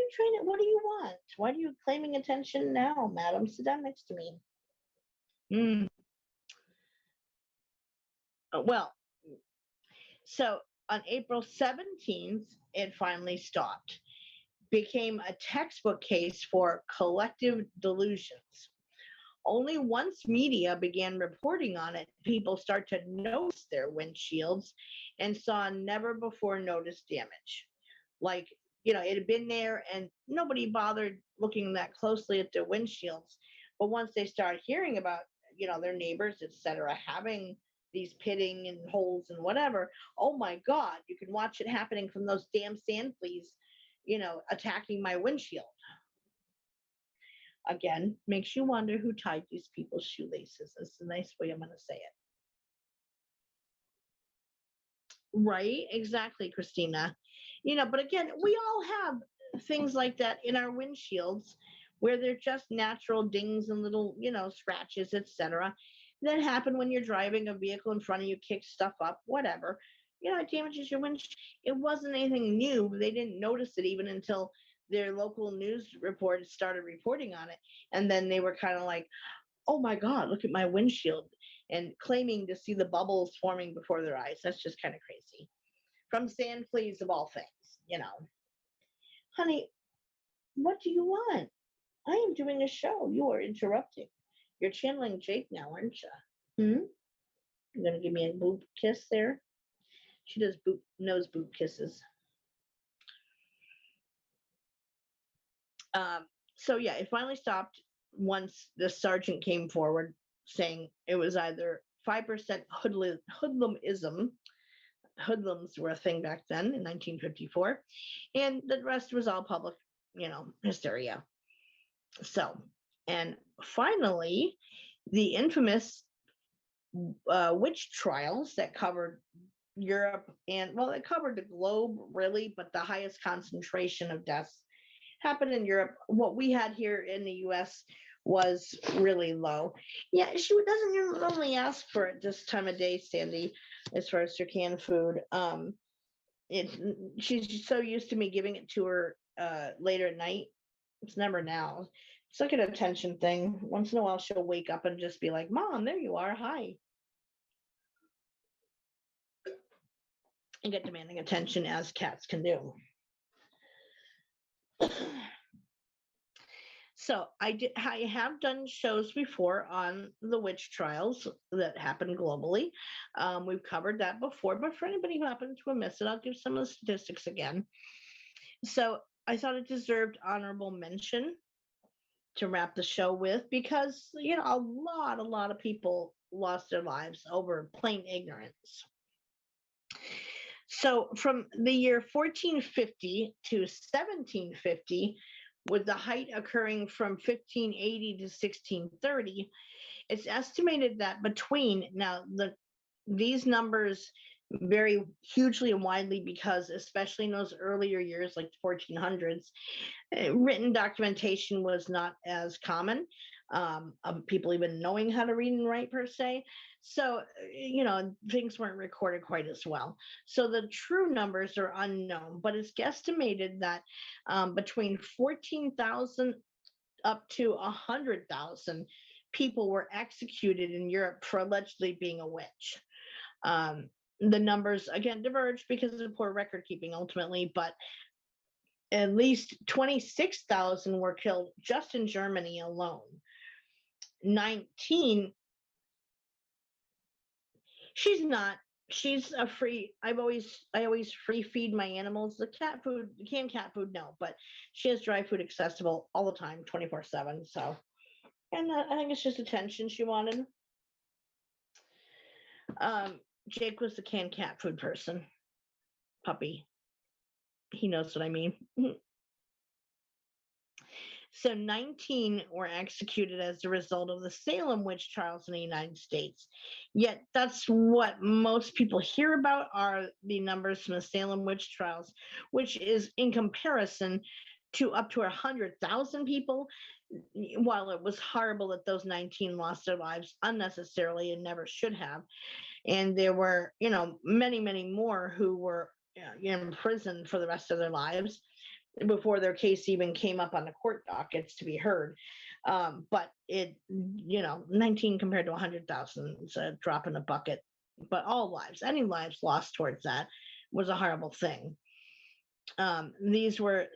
you want? Why are you claiming attention now, madam? Sit down next to me. Well, so on April 17th, it finally stopped. Became a textbook case for collective delusions. Only once media began reporting on it, people start to notice their windshields and saw never before noticed damage. Like, it had been there and nobody bothered looking that closely at their windshields. But once they started hearing about, their neighbors, etc., having these pitting and holes and whatever, oh my God, you can watch it happening from those damn sand fleas, attacking my windshield. Again, makes you wonder who tied these people's shoelaces. That's a nice way I'm going to say it. Right? Exactly, Christina. But again, we all have things like that in our windshields where they're just natural dings and little, scratches, etc., that happen when you're driving a vehicle in front of you, kick stuff up, whatever. It damages your windshield. It wasn't anything new. They didn't notice it even until their local news reporters started reporting on it. And then they were kind of like, oh my God, look at my windshield, and claiming to see the bubbles forming before their eyes. That's just kind of crazy. From sand fleas of all things, Honey, what do you want? I am doing a show. You are interrupting. You're channeling Jake now, aren't you? You're gonna give me a boob kiss there. She does nose boob kisses. So yeah, it finally stopped once the sergeant came forward saying it was either 5% hoodlumism. Hoodlums were a thing back then in 1954, and the rest was all public, hysteria. So, and finally, the infamous witch trials that covered Europe and, well, it covered the globe really, but the highest concentration of deaths happened in Europe. What we had here in the US was really low. Yeah, she doesn't normally ask for it this time of day, Sandy, as far as her canned food. She's so used to me giving it to her later at night. It's never now. It's like an attention thing. Once in a while, she'll wake up and just be like, "Mom, there you are. Hi." And get demanding attention as cats can do. So I have done shows before on the witch trials that happened globally. We've covered that before, but for anybody who happens to have missed it, I'll give some of the statistics again. So I thought it deserved honorable mention to wrap the show with, because a lot of people lost their lives over plain ignorance. So from the year 1450 to 1750, with the height occurring from 1580 to 1630, it's estimated that these numbers vary hugely and widely, because especially in those earlier years, like the 1400s, written documentation was not as common, of people even knowing how to read and write per se. So, things weren't recorded quite as well. So the true numbers are unknown, but it's guesstimated that between 14,000 up to 100,000 people were executed in Europe for allegedly being a witch. The numbers again diverge because of poor record keeping ultimately, but at least 26,000 were killed just in Germany alone. 19. She's a free. I always free feed my animals. The canned cat food, no, but she has dry food accessible all the time, 24/7. So, and I think it's just attention she wanted. Jake was the canned cat food person. Puppy. He knows what I mean. So 19 were executed as a result of the Salem witch trials in the United States. Yet that's what most people hear about, are the numbers from the Salem witch trials, which is in comparison to up to 100,000 people. While it was horrible that those 19 lost their lives unnecessarily and never should have, and there were, many, many more who were in prison for the rest of their lives before their case even came up on the court dockets to be heard. But 19 compared to 100,000 is a drop in the bucket. But any lives lost towards that was a horrible thing. These were,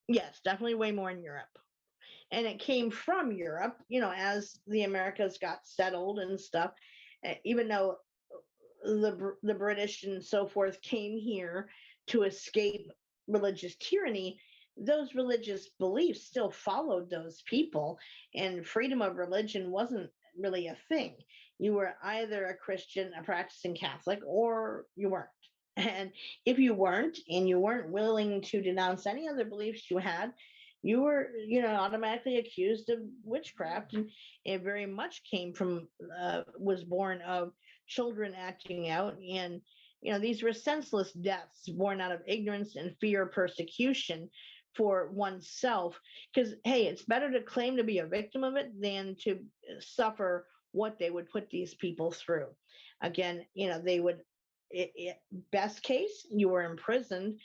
yes, definitely way more in Europe. And it came from Europe, as the Americas got settled and stuff, even though the British and so forth came here to escape religious tyranny, those religious beliefs still followed those people, and freedom of religion wasn't really a thing. You were either a Christian, a practicing Catholic, or you weren't. And if you weren't, and you weren't willing to denounce any other beliefs you had, you were, automatically accused of witchcraft. And it very much was born of children acting out. And, these were senseless deaths born out of ignorance and fear of persecution for oneself. Because, hey, it's better to claim to be a victim of it than to suffer what they would put these people through. Again, they would, best case, you were imprisoned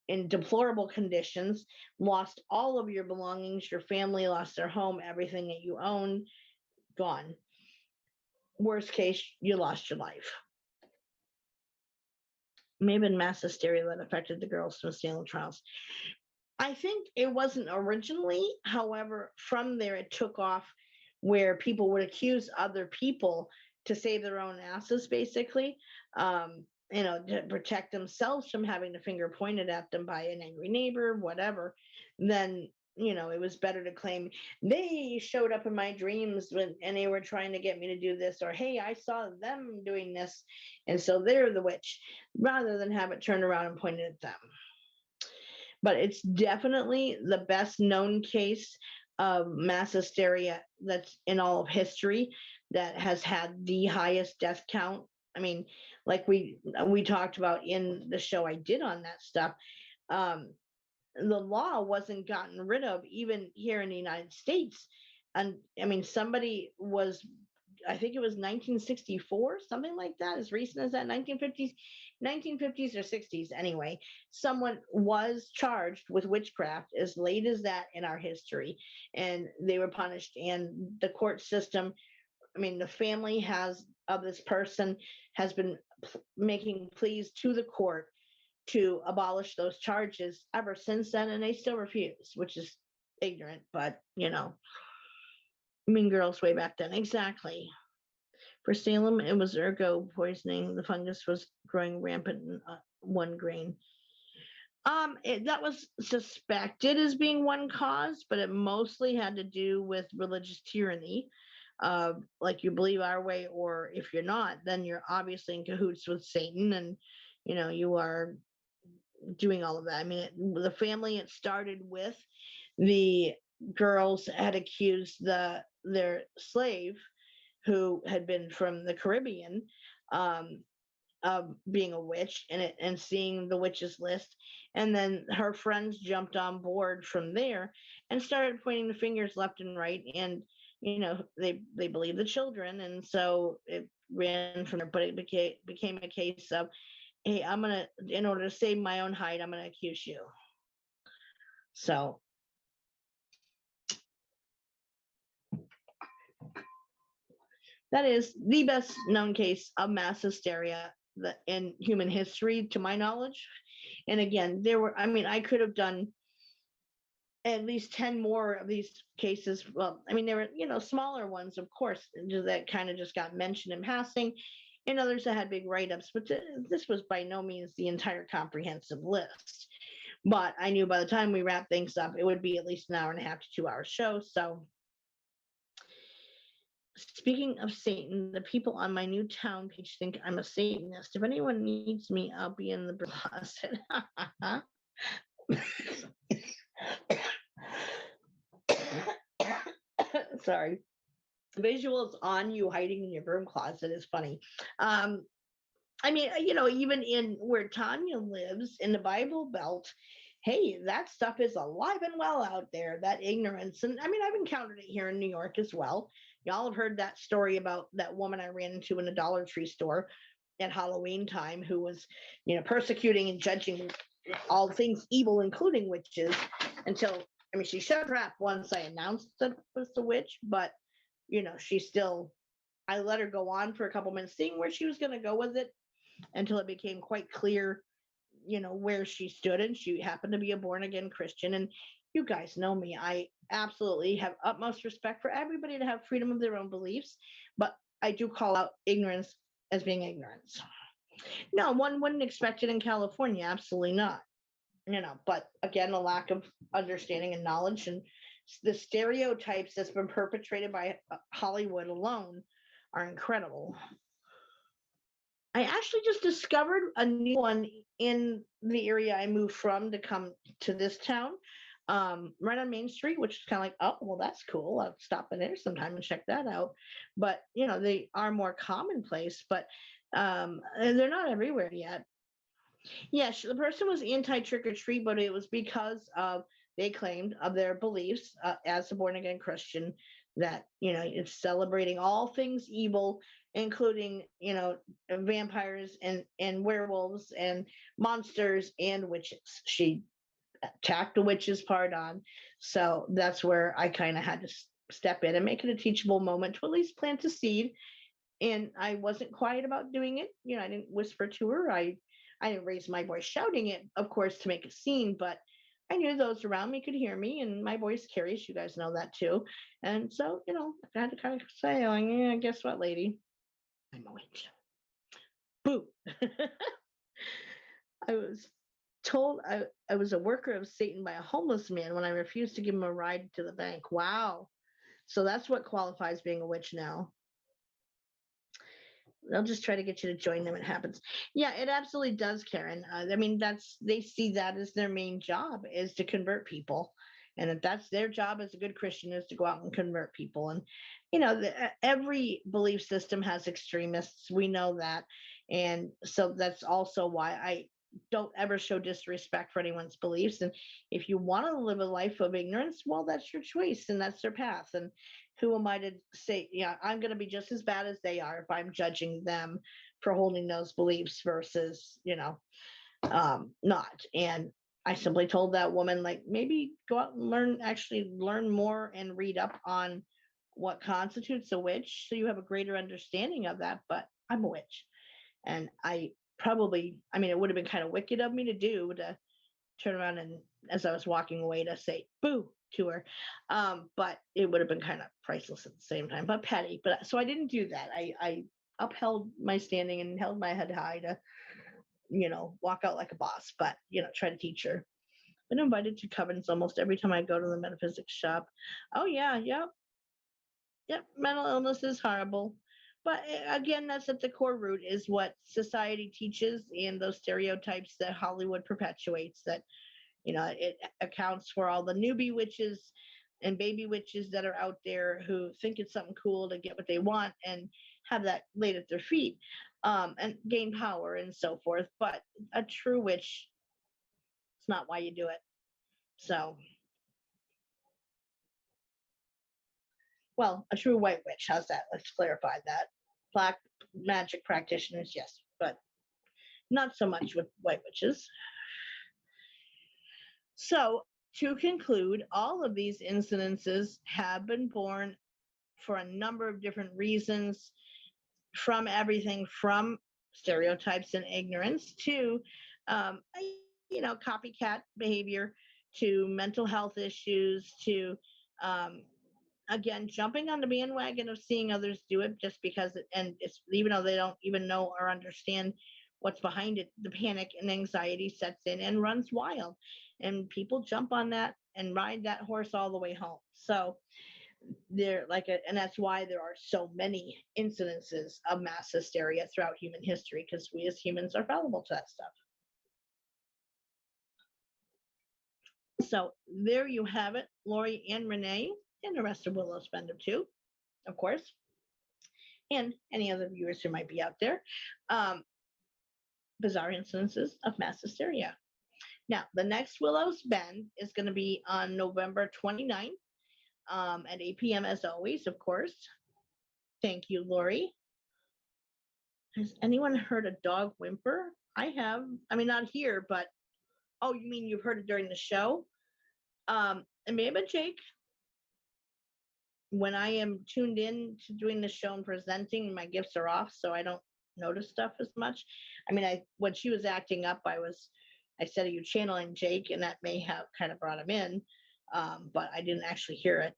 in deplorable conditions, lost all of your belongings, your family lost their home, everything that you owned, gone. Worst case, you lost your life. Maybe in mass hysteria that affected the girls from the Salem trials. I think it wasn't originally, however, from there it took off, where people would accuse other people to save their own asses, basically, to protect themselves from having the finger pointed at them by an angry neighbor, whatever, then, it was better to claim they showed up in my dreams and they were trying to get me to do this, or, hey, I saw them doing this, and so they're the witch, rather than have it turned around and pointed at them. But it's definitely the best known case of mass hysteria that's in all of history, that has had the highest death count. I mean, like we talked about in the show I did on that stuff, the law wasn't gotten rid of even here in the United States. And I mean, somebody was, I think it was 1964, something like that, as recent as that, 1950s or 60s anyway. Someone was charged with witchcraft as late as that in our history, and they were punished. And the court system, I mean, the family of this person has been making pleas to the court to abolish those charges ever since then, and they still refuse, which is ignorant, but mean girls way back then. Exactly. For Salem, it was ergot poisoning. The fungus was growing rampant in one grain. That was suspected as being one cause, but it mostly had to do with religious tyranny. Like, you believe our way, or if you're not, then you're obviously in cahoots with Satan, and you are doing all of that. I mean, the family it started with, the girls had accused their slave, who had been from the Caribbean, of being a witch, and seeing the witches list, and then her friends jumped on board from there and started pointing the fingers left and right, and they believed the children, and so it ran from there. But it became a case of, hey, in order to save my own hide, I'm gonna accuse you. So that is the best known case of mass hysteria in human history, to my knowledge. And again, I could have done at least 10 more of these cases. Well, I mean, there were, smaller ones, of course, that kind of just got mentioned in passing, and others that had big write-ups, but this was by no means the entire comprehensive list. But I knew by the time we wrap things up, it would be at least an hour and a half to 2 hour show. So speaking of Satan, the people on my new town page think I'm a Satanist. If anyone needs me, I'll be in the closet. Sorry. Visuals on you hiding in your broom closet is funny. I mean, even in where Tanya lives in the Bible Belt, hey, that stuff is alive and well out there, that ignorance. And I mean, I've encountered it here in New York as well. Y'all have heard that story about that woman I ran into in a Dollar Tree store at Halloween time, who was, persecuting and judging all things evil, including witches, until, I mean, she shut her up once I announced that it was the witch, but, I let her go on for a couple minutes, seeing where she was going to go with it, until it became quite clear, where she stood. And she happened to be a born again Christian. And you guys know me. I absolutely have utmost respect for everybody to have freedom of their own beliefs, but I do call out ignorance as being ignorance. No, one wouldn't expect it in California. Absolutely not. But again, a lack of understanding and knowledge, and the stereotypes that's been perpetrated by Hollywood alone are incredible. I actually just discovered a new one in the area I moved from to come to this town, right on Main Street, which is kind of like, oh, well, that's cool. I'll stop in there sometime and check that out. But, they are more commonplace, but they're not everywhere yet. Yes, the person was anti-trick-or-treat, but it was because of, they claimed, of their beliefs as a born-again Christian, that, it's celebrating all things evil, including, vampires and werewolves and monsters and witches. She tacked the witches part on. So that's where I kind of had to step in and make it a teachable moment to at least plant a seed. And I wasn't quiet about doing it. I didn't whisper to her. I didn't raise my voice shouting it, of course, to make a scene, but I knew those around me could hear me, and my voice carries. You guys know that too. And so, I had to kind of say, yeah, guess what, lady? I'm a witch. Boo. I was told I was a worker of Satan by a homeless man when I refused to give him a ride to the bank. Wow. So that's what qualifies being a witch now. They'll just try to get you to join them. It happens. Yeah, it absolutely does, Karen. I mean, they see that as their main job is to convert people, and if that's their job as a good Christian is to go out and convert people. And every belief system has extremists. We know that, and so that's also why I don't ever show disrespect for anyone's beliefs. And if you want to live a life of ignorance, well, that's your choice and that's their path. And who am I to say, yeah, I'm going to be just as bad as they are if I'm judging them for holding those beliefs versus, not. And I simply told that woman, like, maybe go out and actually learn more and read up on what constitutes a witch so you have a greater understanding of that. But I'm a witch. And I mean, it would have been kind of wicked of me to do to turn around and as I was walking away to say boo to her. But it would have been kind of priceless at the same time, but petty. But so I didn't do that. I upheld my standing and held my head high to, walk out like a boss, but, try to teach her. Been invited to covens almost every time I go to the metaphysics shop. Oh, yeah. Yep. Yep. Mental illness is horrible. But again, that's at the core root is what society teaches and those stereotypes that Hollywood perpetuates that it accounts for all the newbie witches and baby witches that are out there who think it's something cool to get what they want and have that laid at their feet, and gain power and so forth. But a true witch, it's not why you do it. So, well, a true white witch, how's that? Let's clarify that. Black magic practitioners, yes, but not so much with white witches. So, to conclude, all of these incidences have been born for a number of different reasons, from everything from stereotypes and ignorance to, um, copycat behavior, to mental health issues, to, um, again, jumping on the bandwagon of seeing others do it just because, and it's even though they don't even know or understand what's behind it, the panic and anxiety sets in and runs wild. And people jump on that and ride that horse all the way home. So, and that's why there are so many incidences of mass hysteria throughout human history, because we as humans are fallible to that stuff. So there you have it, Lori and Renee, and the rest of Willows Bender too, of course, and any other viewers who might be out there. Bizarre incidences of mass hysteria. Now, the next Willows Bend is going to be on November 29th, at 8 p.m. as always, of course. Thank you, Lori. Has anyone heard a dog whimper? I have. I mean, not here, but oh, you mean you've heard it during the show? It may have been Jake. When I am tuned in to doing the show and presenting, my gifts are off, so I don't notice stuff as much. I mean, when she was acting up, I said, "Are you channeling Jake?" And that may have kind of brought him in, but I didn't actually hear it.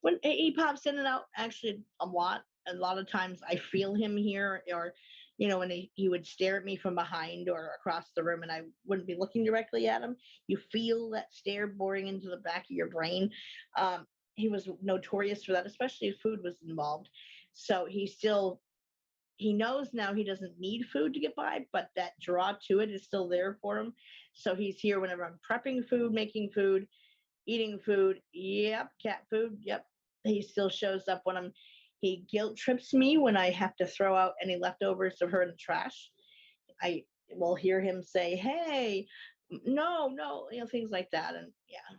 When he pops in and out, actually a lot of times I feel him here, or when he would stare at me from behind or across the room and I wouldn't be looking directly at him. You feel that stare boring into the back of your brain. He was notorious for that, especially if food was involved. So he knows now he doesn't need food to get by, but that draw to it is still there for him. So he's here whenever I'm prepping food, making food, eating food. Yep, cat food. Yep. He still shows up when he guilt trips me when I have to throw out any leftovers of her in the trash. I will hear him say, "Hey, no," things like that. And yeah,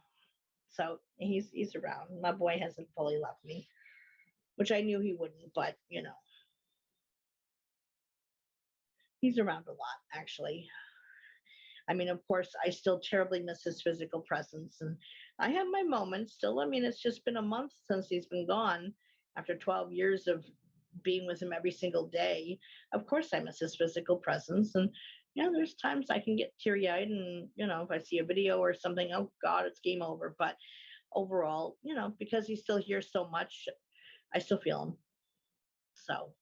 so he's around. My boy hasn't fully left me, which I knew he wouldn't, but he's around a lot, actually. I mean, of course, I still terribly miss his physical presence, and I have my moments still. I mean, it's just been a month since he's been gone after 12 years of being with him every single day. Of course, I miss his physical presence, and there's times I can get teary-eyed, and if I see a video or something, oh God, it's game over. But overall, because he's still here so much, I still feel him. So,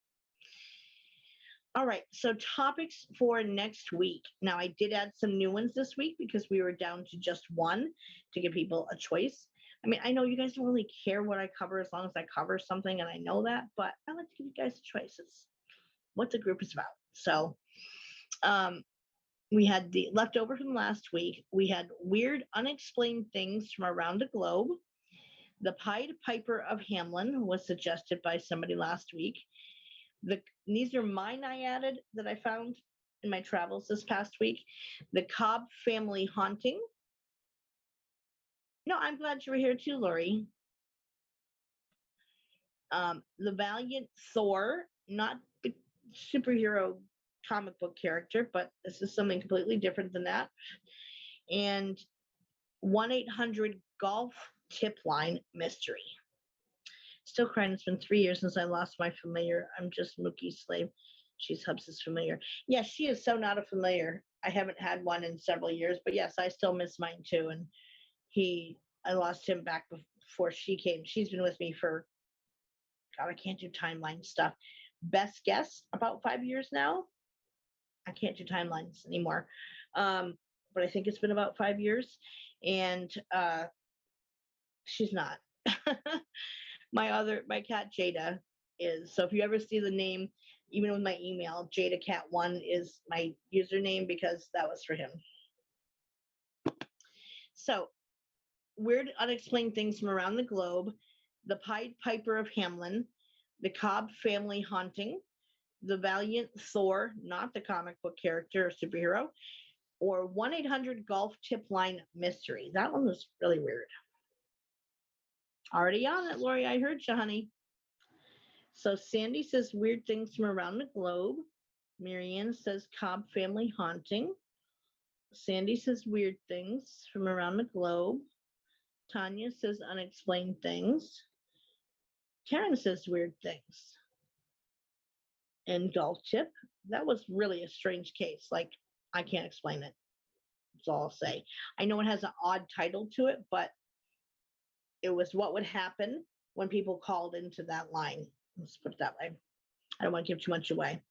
all right. So topics for next week. Now, I did add some new ones this week because we were down to just one to give people a choice. I mean, I know you guys don't really care what I cover as long as I cover something, and I know that, but I like to give you guys choices. What the group is about. So, we had the leftover from last week. We had weird, unexplained things from around the globe. The Pied Piper of Hamelin was suggested by somebody last week. These are mine I added that I found in my travels this past week. The Cobb family haunting. No, I'm glad you were here too, Lori. The Valiant Thor, not the superhero comic book character, but this is something completely different than that. And 1-800 Golf Tip Line Mystery. Still crying. It's been 3 years since I lost my familiar. I'm just Mookie's slave. She's Hubs' familiar. Yes, she is so not a familiar. I haven't had one in several years, but yes, I still miss mine too. And I lost him back before she came. She's been with me for, God, I can't do timeline stuff. Best guess, about 5 years now. I can't do timelines anymore. But I think it's been about 5 years. And she's not. My cat Jada is. So if you ever see the name, even with my email, JadaCat1 is my username because that was for him. So, weird unexplained things from around the globe. The Pied Piper of Hamelin, the Cobb family haunting, the Valiant Thor, not the comic book character or superhero, or 1-800 Golf Tip Line Mystery. That one was really weird. Already on it, Lori. I heard you, honey. So Sandy says weird things from around the globe. Marianne says Cobb family haunting. Sandy says weird things from around the globe. Tanya says unexplained things. Karen says weird things. And Golf Tip, that was really a strange case. Like, I can't explain it. That's all I'll say. I know it has an odd title to it, but it was what would happen when people called into that line. Let's put it that way. I don't want to give too much away.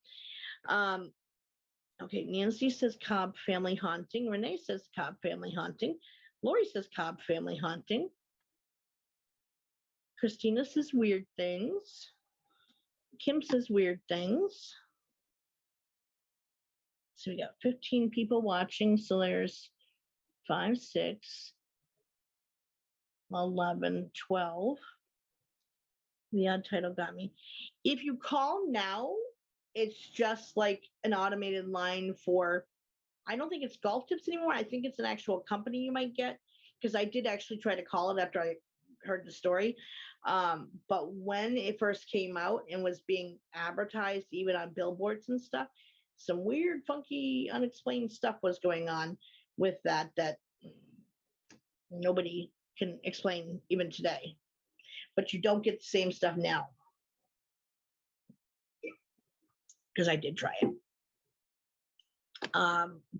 Okay, Nancy says Cobb family haunting. Renee says Cobb family haunting. Lori says Cobb family haunting. Christina says weird things. Kim says weird things. So we got 15 people watching. So there's 5, 6, 11, 12. The odd title got me. If you call now, it's just like an automated line for, I don't think it's Golf Tips anymore. I think it's an actual company you might get, because I did actually try to call it after I heard the story. But when it first came out and was being advertised, even on billboards and stuff, some weird, funky, unexplained stuff was going on with that nobody can explain even today. But you don't get the same stuff now, because I did try it.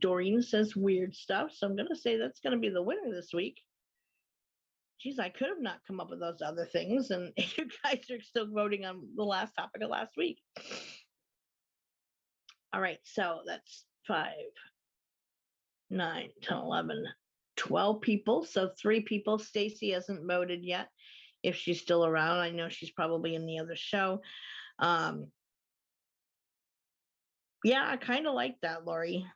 Doreen says weird stuff, so I'm going to say that's going to be the winner this week. Geez, I could have not come up with those other things, and you guys are still voting on the last topic of last week. All right, so that's 5, 9, 10, 11, 12 people. So 3 people. Stacy hasn't voted yet. If she's still around, I know she's probably in the other show. Yeah, I kind of like that, Lori.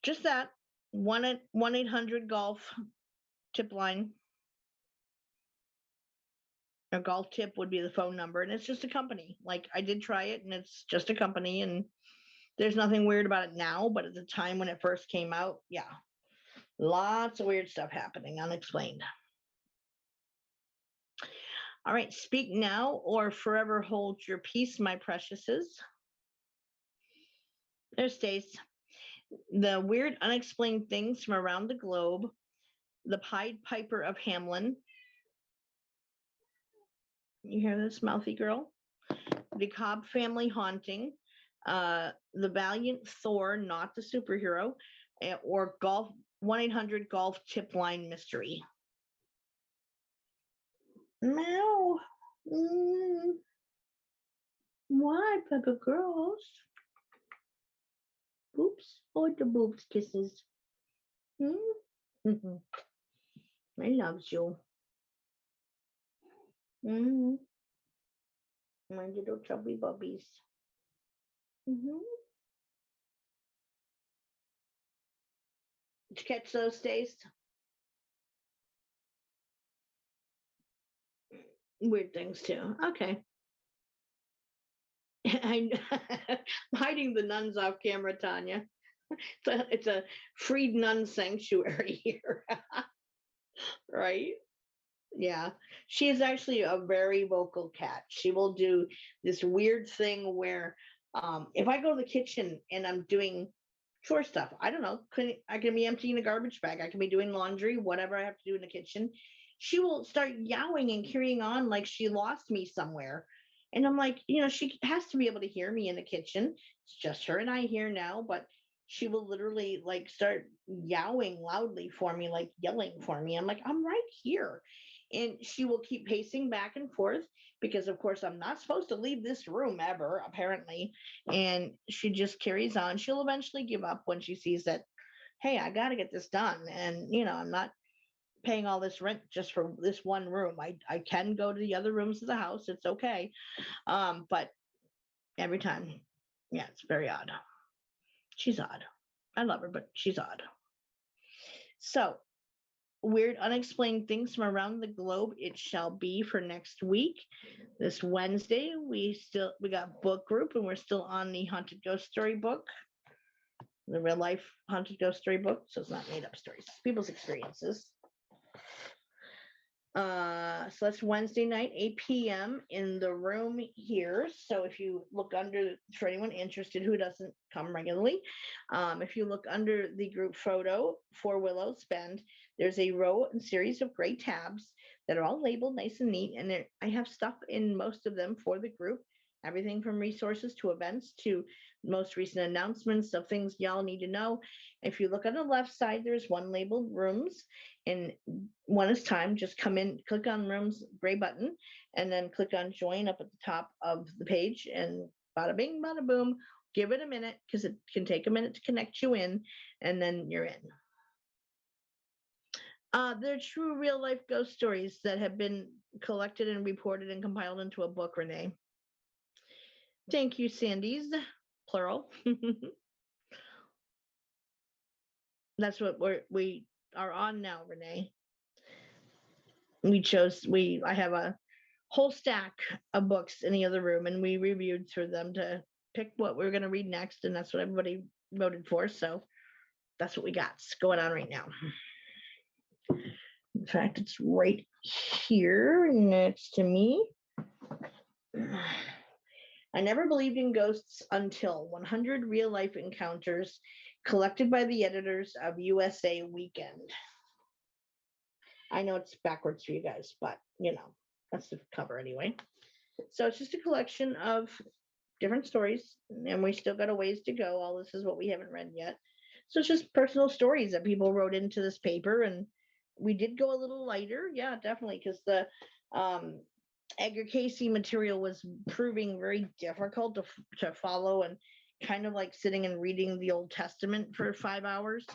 Just that 1-800 Golf Tip Line. A Golf Tip would be the phone number, and it's just a company. Like, I did try it, and it's just a company, and there's nothing weird about it now, but at the time when it first came out, yeah, lots of weird stuff happening, unexplained. All right, speak now or forever hold your peace, my preciouses. There stays. The weird, unexplained things from around the globe. The Pied Piper of Hamelin. You hear this, mouthy girl? The Cobb family haunting. The Valiant Thor, not the superhero, or 1-800 Golf Tip Line Mystery. Meow. Why, Pepper Girls? Oops. Oh, the boobs kisses. Hmm? I loves you. Hmm. My little chubby bubbies. Hmm. Did you catch those days? Weird things too. Okay. I'm hiding the nuns off camera, Tanya. It's a freed nun sanctuary here, right? Yeah. She is actually a very vocal cat. She will do this weird thing where if I go to the kitchen and I'm doing chore stuff, I don't know, I can be emptying a garbage bag, I can be doing laundry, whatever I have to do in the kitchen. She will start yowling and carrying on like she lost me somewhere. And I'm like, she has to be able to hear me in the kitchen. It's just her and I here now, but she will literally like start yowling loudly for me, like yelling for me. I'm like, I'm right here. And she will keep pacing back and forth because, of course, I'm not supposed to leave this room ever, apparently. And she just carries on. She'll eventually give up when she sees that, hey, I got to get this done. And, I'm not paying all this rent just for this one room. I can go to the other rooms of the house. It's okay. But every time, yeah, it's very odd. She's odd. I love her, but she's odd. So, weird unexplained things from around the globe it shall be for next week. This Wednesday we got book group, and we're still on the haunted ghost story book, the real life haunted ghost story book, so it's not made up stories, it's people's experiences. So that's Wednesday night, 8 p.m. in the room here. So if you look under, for anyone interested who doesn't come regularly, if you look under the group photo for Willows Spend, there's a row and series of gray tabs that are all labeled nice and neat. And I have stuff in most of them for the group, everything from resources to events to most recent announcements of things y'all need to know. If you look on the left side, there's one labeled rooms, and one is time. Just come in, click on rooms, gray button, and then click on join up at the top of the page, and bada bing, bada boom. Give it a minute because it can take a minute to connect you in, and then you're in. They're true real life ghost stories that have been collected and reported and compiled into a book, Renee. Thank you, Sandy's, plural. That's what we are on now, Renee. I have a whole stack of books in the other room, and we reviewed through them to pick what we're going to read next, and that's what everybody voted for. So that's what we got going on right now. In fact, it's right here next to me. I never believed in ghosts until 100 real life encounters collected by the editors of USA Weekend. I know it's backwards for you guys, but that's the cover anyway. So it's just a collection of different stories, and we still got a ways to go. All this is what we haven't read yet. So it's just personal stories that people wrote into this paper, and we did go a little lighter. Yeah, definitely, because the Edgar Casey material was proving very difficult to follow, and kind of like sitting and reading the Old Testament for 5 hours.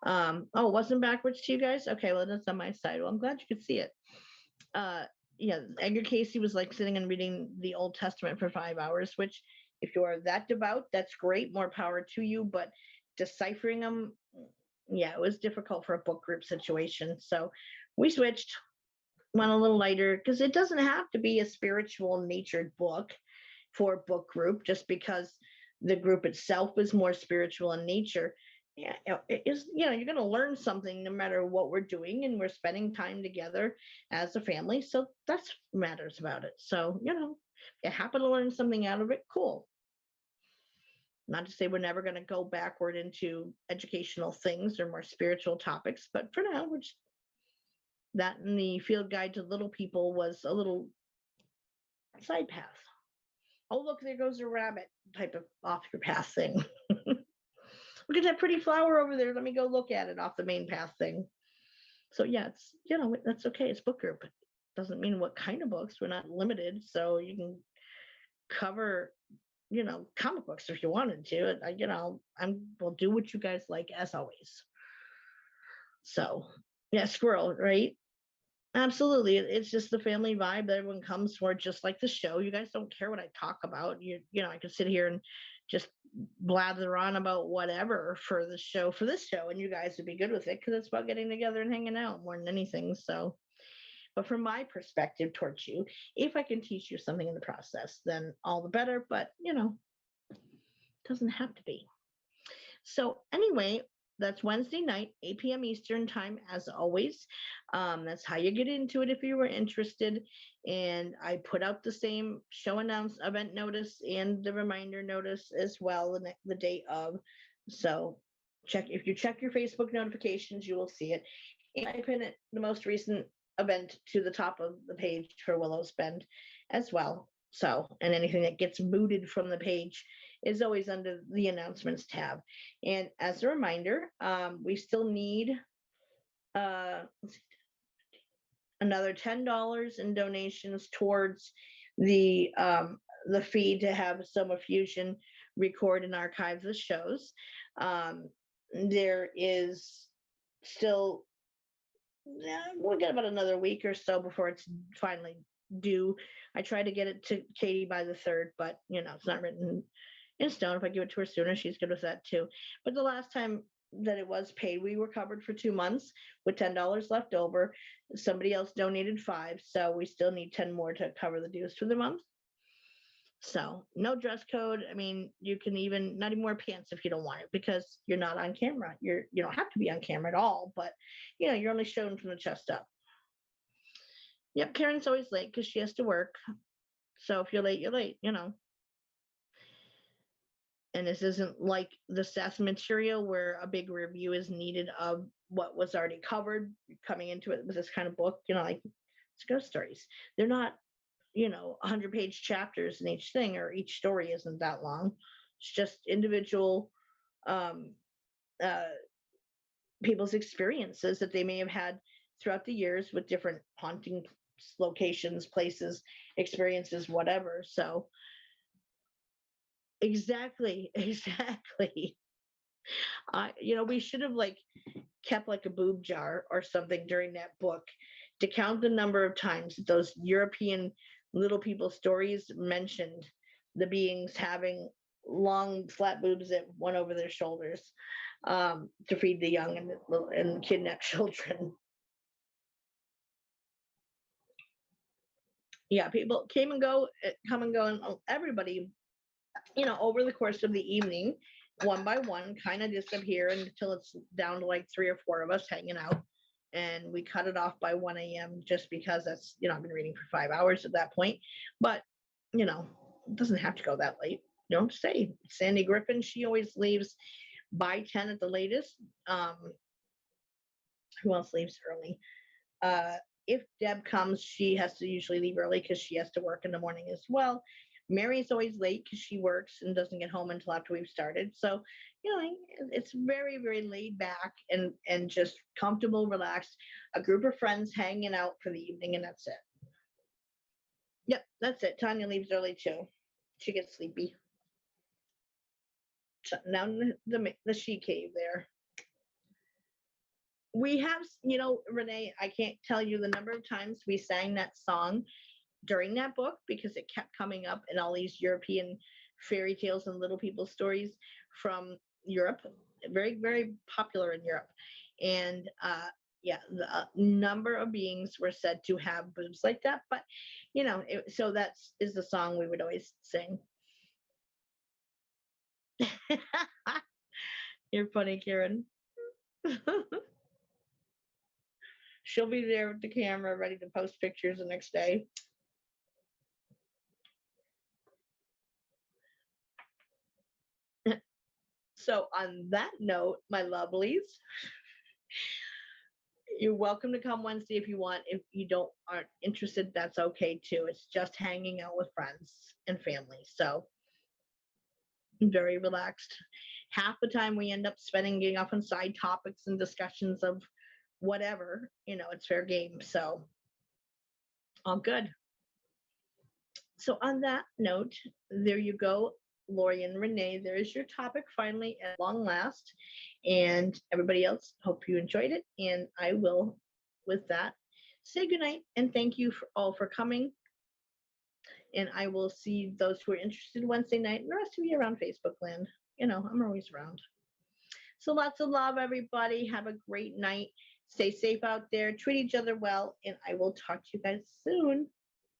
Oh, it wasn't backwards to you guys? Okay, well, that's on my side. Well, I'm glad you could see it. Yeah, Edgar Casey was like sitting and reading the Old Testament for 5 hours, which if you are that devout, that's great, more power to you. But deciphering them, yeah, it was difficult for a book group situation. So we switched, went a little lighter, because it doesn't have to be a spiritual natured book for a book group just because the group itself is more spiritual in nature. Yeah, it is, you're going to learn something no matter what we're doing, and we're spending time together as a family. So that's matters about it. So, if you happen to learn something out of it, cool. Not to say we're never going to go backward into educational things or more spiritual topics, but for now, we're just, that and the field guide to little people was a little side path. Oh, look, there goes a rabbit type of off your path thing. Look at that pretty flower over there. Let me go look at it off the main path thing. So yeah, it's, that's okay. It's book group. It doesn't mean what kind of books. We're not limited. So you can cover, comic books if you wanted to. We'll do what you guys like as always. So, yeah, squirrel, right? Absolutely. It's just the family vibe that everyone comes for, just like the show. You guys don't care what I talk about. I could sit here and just blather on about whatever for this show, and you guys would be good with it because it's about getting together and hanging out more than anything. So, but from my perspective towards you, if I can teach you something in the process, then all the better. But, it doesn't have to be. So anyway, that's Wednesday night, 8 p.m. Eastern time, as always. That's how you get into it if you were interested. And I put out the same show event notice and the reminder notice as well the day of. So if you check your Facebook notifications, you will see it. And I pin it, the most recent event, to the top of the page for Willows Bend as well. So, and anything that gets booted from the page is always under the announcements tab. And as a reminder, we still need another $10 in donations towards the fee to have Soma Fusion record and archive the shows. There is still, we'll get about another week or so before it's finally due. I try to get it to Katie by the 3rd, but it's not written in stone. If I give it to her sooner, she's good with that too. But the last time that it was paid, we were covered for 2 months with $10 left over. Somebody else donated $5, so we still need 10 more to cover the dues for the month. So no dress code. I mean, you can even not even wear pants if you don't want it, because you're not on camera. You don't have to be on camera at all, but you're only shown from the chest up. Yep, Karen's always late because she has to work. So if you're late, you're late, And this isn't like the Seth material where a big review is needed of what was already covered coming into it with this kind of book, like it's ghost stories. They're not 100-page chapters in each thing, or each story isn't that long. It's just individual people's experiences that they may have had throughout the years with different haunting locations, places, experiences, whatever. So exactly. We should have kept a boob jar or something during that book to count the number of times that those European little people stories mentioned the beings having long flat boobs that went over their shoulders to feed the young and kidnapped children. Yeah, people come and go, and everybody, over the course of the evening, one by one, kind of disappear until it's down to 3 or 4 of us hanging out. And we cut it off by 1 a.m. just because that's, I've been reading for 5 hours at that point. But, it doesn't have to go that late. Don't stay. Sandy Griffin, she always leaves by 10 at the latest. Who else leaves early? If Deb comes, she has to usually leave early because she has to work in the morning as well. Mary's always late because she works and doesn't get home until after we've started. So, it's very, very laid back and just comfortable, relaxed, a group of friends hanging out for the evening, and that's it. Yep, that's it. Tanya leaves early too. She gets sleepy. Now the she cave there. We have, Renee, I can't tell you the number of times we sang that song during that book because it kept coming up in all these European fairy tales and little people stories from Europe. Very, very popular in Europe. And the number of beings were said to have boobs like that. But, so that is the song we would always sing. You're funny, Karen. She'll be there with the camera ready to post pictures the next day. So on that note, my lovelies, you're welcome to come Wednesday if you want. If you aren't interested, that's okay too. It's just hanging out with friends and family. So very relaxed. Half the time we end up spending getting off on side topics and discussions of whatever, it's fair game. So all good. So on that note, there you go, Lori and Renee. There is your topic finally at long last. And everybody else, hope you enjoyed it. And I will, with that, say goodnight and thank you all for coming. And I will see those who are interested Wednesday night and the rest of you around Facebook land. You know, I'm always around. So lots of love, everybody. Have a great night. Stay safe out there. Treat each other well. And I will talk to you guys soon.